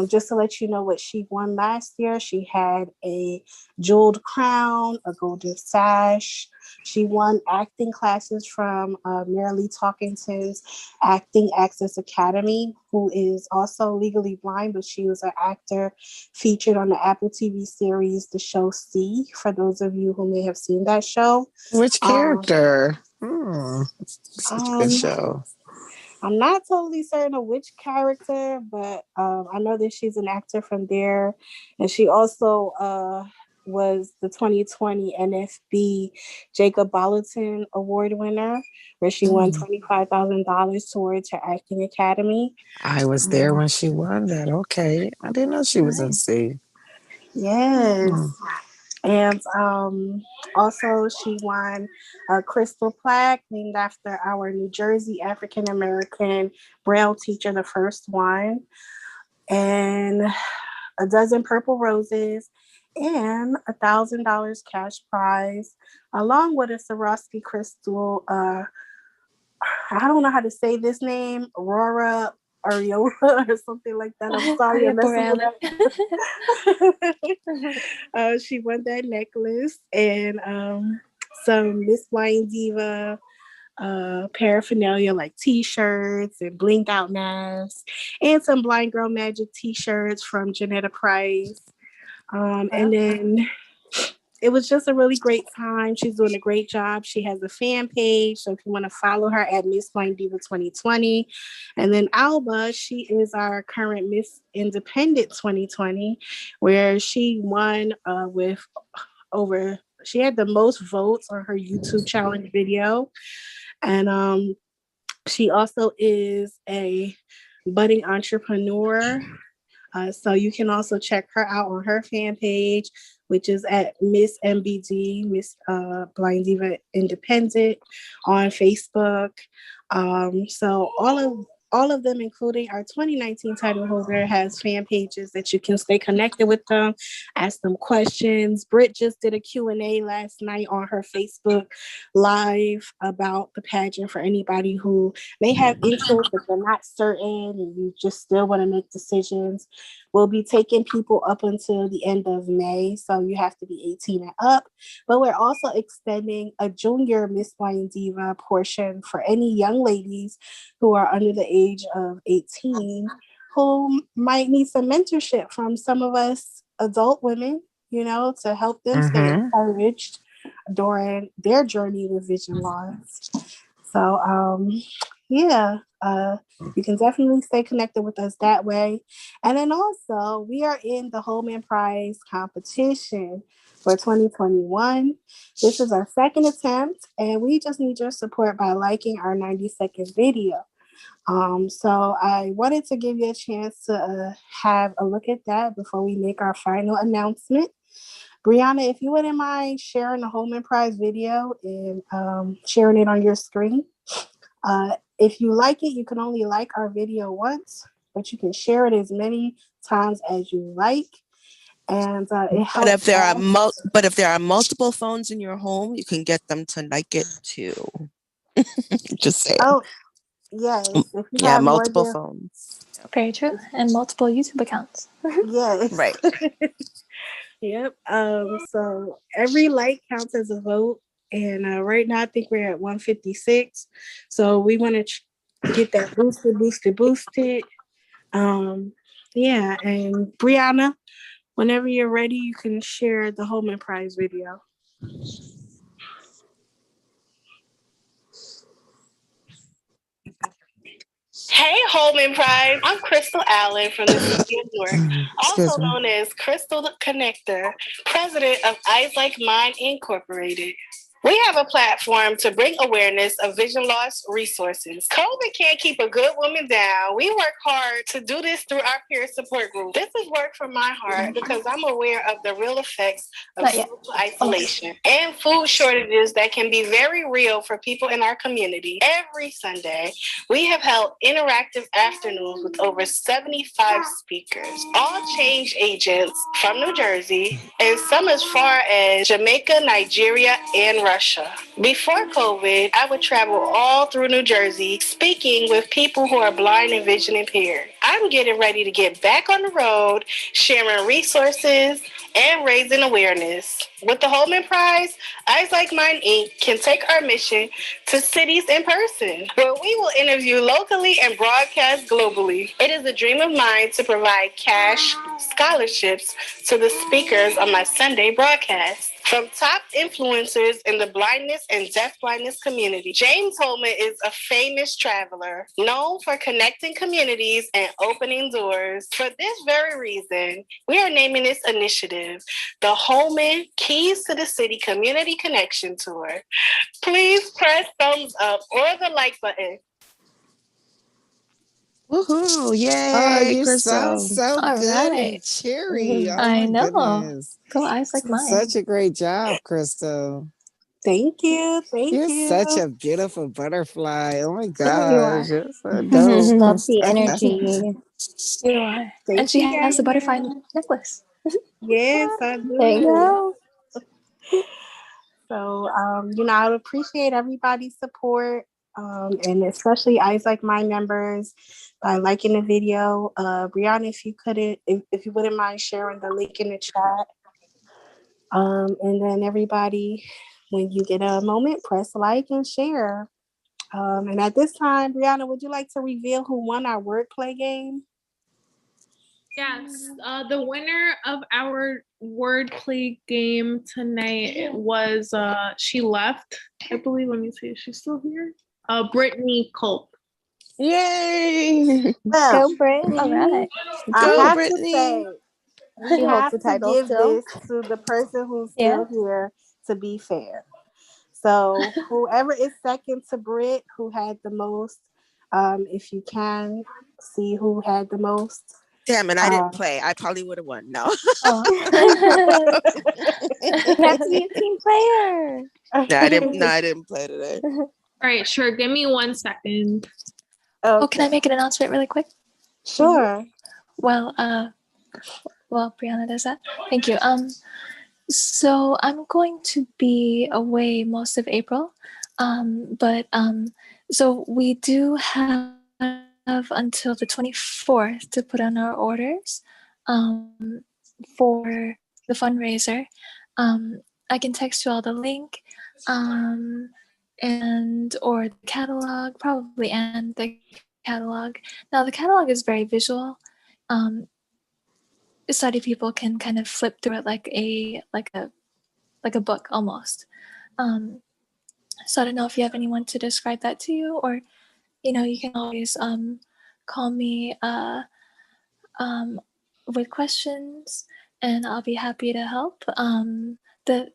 Just to let you know what she won last year, she had a jeweled crown, a golden sash. She won acting classes from Marilee Talkington's Acting Access Academy, who is also legally blind, but she was an actor featured on the Apple TV series The Show C, for those of you who may have seen that show. Which character? Such a good show. I'm not totally certain of which character, but I know that she's an actor from there. And she also was the 2020 NFB Jacob Bolton Award winner, where she won $25,000 towards her acting academy. I was there when she won that. Okay. I didn't know she was in C. Yes. And also she won a crystal plaque named after our New Jersey African-American Braille teacher, the first one, and a dozen purple roses and $1,000 cash prize, along with a Swarovski crystal. I don't know how to say this name, Aurora Ariola or something like that. I'm sorry, I'm messing with that. She won that necklace and some Miss Blind Diva paraphernalia like t-shirts and blinked out masks and some Blind Girl Magic t-shirts from Janetta Price. And then it was just a really great time. She's doing a great job. She has a fan page, so if you want to follow her at Miss Blind Diva 2020. And then Alba, she is our current Miss Independent 2020, where she won she had the most votes on her YouTube challenge video. And she also is a budding entrepreneur. So you can also check her out on her fan page, which is at Miss MBD, Miss Blind Diva Independent on Facebook. So all of them, including our 2019 title holder, has fan pages that you can stay connected with them, ask them questions. Britt just did a Q&A last night on her Facebook Live about the pageant for anybody who may have interest, but they're not certain and you just still want to make decisions. We'll be taking people up until the end of May, so you have to be 18 and up. But we're also extending a junior Miss Blind Diva portion for any young ladies who are under the age of 18 who might need some mentorship from some of us adult women, to help them stay encouraged during their journey with vision loss. So yeah, you can definitely stay connected with us that way. And then also, we are in the Holman Prize competition for 2021. This is our second attempt, and we just need your support by liking our 90-second video. So I wanted to give you a chance to have a look at that before we make our final announcement. Brianna, if you wouldn't mind sharing the Holman Prize video and sharing it on your screen. If you like it, you can only like our video once, but you can share it as many times as you like. And it helps. But if there are multiple phones in your home, you can get them to like it too. Just saying. Oh, yes. If you Yeah, have multiple more than, phones. Very true. And multiple YouTube accounts. yes. Right. Yep. So every like counts as a vote. And right now, I think we're at 156. So we want to get that boosted. Yeah. And Brianna, whenever you're ready, you can share the Holman Prize video. Hey, Holman Prize. I'm Crystal Allen from the city of Newark, also known as Crystal the Connector, president of Eyes Like Mine Incorporated. We have a platform to bring awareness of vision loss resources. COVID can't keep a good woman down. We work hard to do this through our peer support group. This is work from my heart because I'm aware of the real effects of social isolation and food shortages that can be very real for people in our community. Every Sunday, we have held interactive afternoons with over 75 speakers, all change agents from New Jersey and some as far as Jamaica, Nigeria, and Russia. Before COVID, I would travel all through New Jersey speaking with people who are blind and vision impaired. I'm getting ready to get back on the road, sharing resources and raising awareness. With the Holman Prize, Eyes Like Mine Inc. can take our mission to cities in person, where we will interview locally and broadcast globally. It is a dream of mine to provide cash scholarships to the speakers on my Sunday broadcast. From top influencers in the blindness and deafblindness community, James Holman is a famous traveler, known for connecting communities and opening doors. For this very reason, we are naming this initiative the Holman Keys to the City Community Connection Tour. Please press thumbs up or the like button. Woohoo! Yay! Oh, you Crystal. sound so All good right. and cheery. Oh I my know. goodness. Go Eyes Like Mine. Such a great job, Crystal. Thank you. You're such a beautiful butterfly. Oh my You are. gosh. You're so dope. Love the energy. You are. Thank And she you, has a guys. butterfly necklace. Yes, I do. There you go. So, I would appreciate everybody's support, and especially Eyes Like Mine members by liking the video. Brianna, if you wouldn't mind sharing the link in the chat. And then everybody, when you get a moment, press like and share. And at this time, Brianna, would you like to reveal who won our wordplay game? Yes, the winner of our wordplay game tonight was she left, I believe. Let me see, is she still here? Brittany Culp. Yay! Well, Go Brittany. All right. I Go, have Brittany. to say, we She holds have the to title give still. this to the person who's Yeah. still here to be fair. So whoever is second to Britt, who had the most, if you can see who had the most. Damn it, I didn't play. I probably would have won. No. Oh. You have to be a team player. No, I didn't play today. All right, sure. Give me 1 second. Oh, can I make an announcement really quick? Sure. Well, Brianna does that. Thank you. So I'm going to be away most of April, but so we do have until the 24th to put on our orders for the fundraiser. I can text you all the link and or the catalog, probably, and the catalog. Now the catalog is very visual. Sighted people can kind of flip through it like a book almost. So I don't know if you have anyone to describe that to you, or you can always call me with questions, and I'll be happy to help. The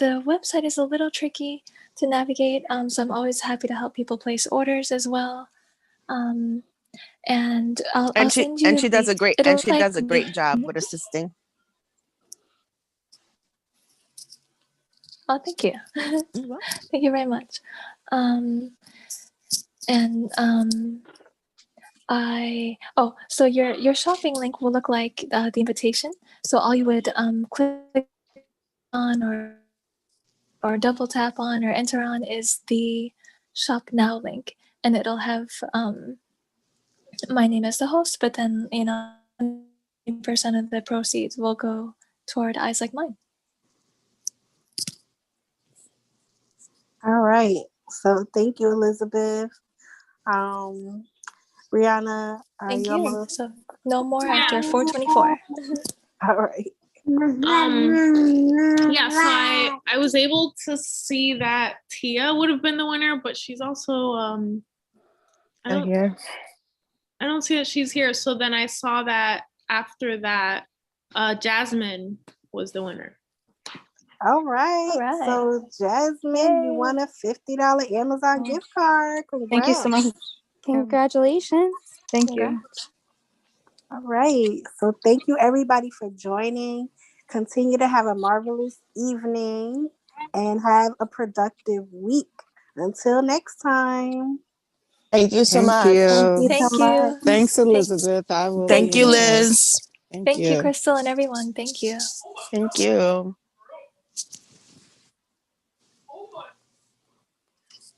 website is a little tricky to navigate, so I'm always happy to help people place orders as well. And I'll send you. She does a great job with assisting. Oh, thank you. Thank you very much. So your shopping link will look like the invitation. So all you would click on or double tap on or enter on is the shop now link, and it'll have my name as the host, but then 90% of the proceeds will go toward Eyes Like Mine. All right. So thank you, Elizabeth. Brianna, Thank you you. almost? So no more after 424. All right. Yeah, so I was able to see that Tia would have been the winner, but she's also I don't see that she's here. So then I saw that after that Jasmine was the winner. All right. So Jasmine, you won a $50 Amazon gift card. Congrats. Thank you so much. Congratulations. Thank you. All right. So thank you everybody for joining. Continue to have a marvelous evening and have a productive week. Until next time. Thank you so Thank much. you. Thank you. Thanks, Elizabeth. I will. Thank you, Liz. Thank you, Crystal, and everyone. Thank you. Thank you.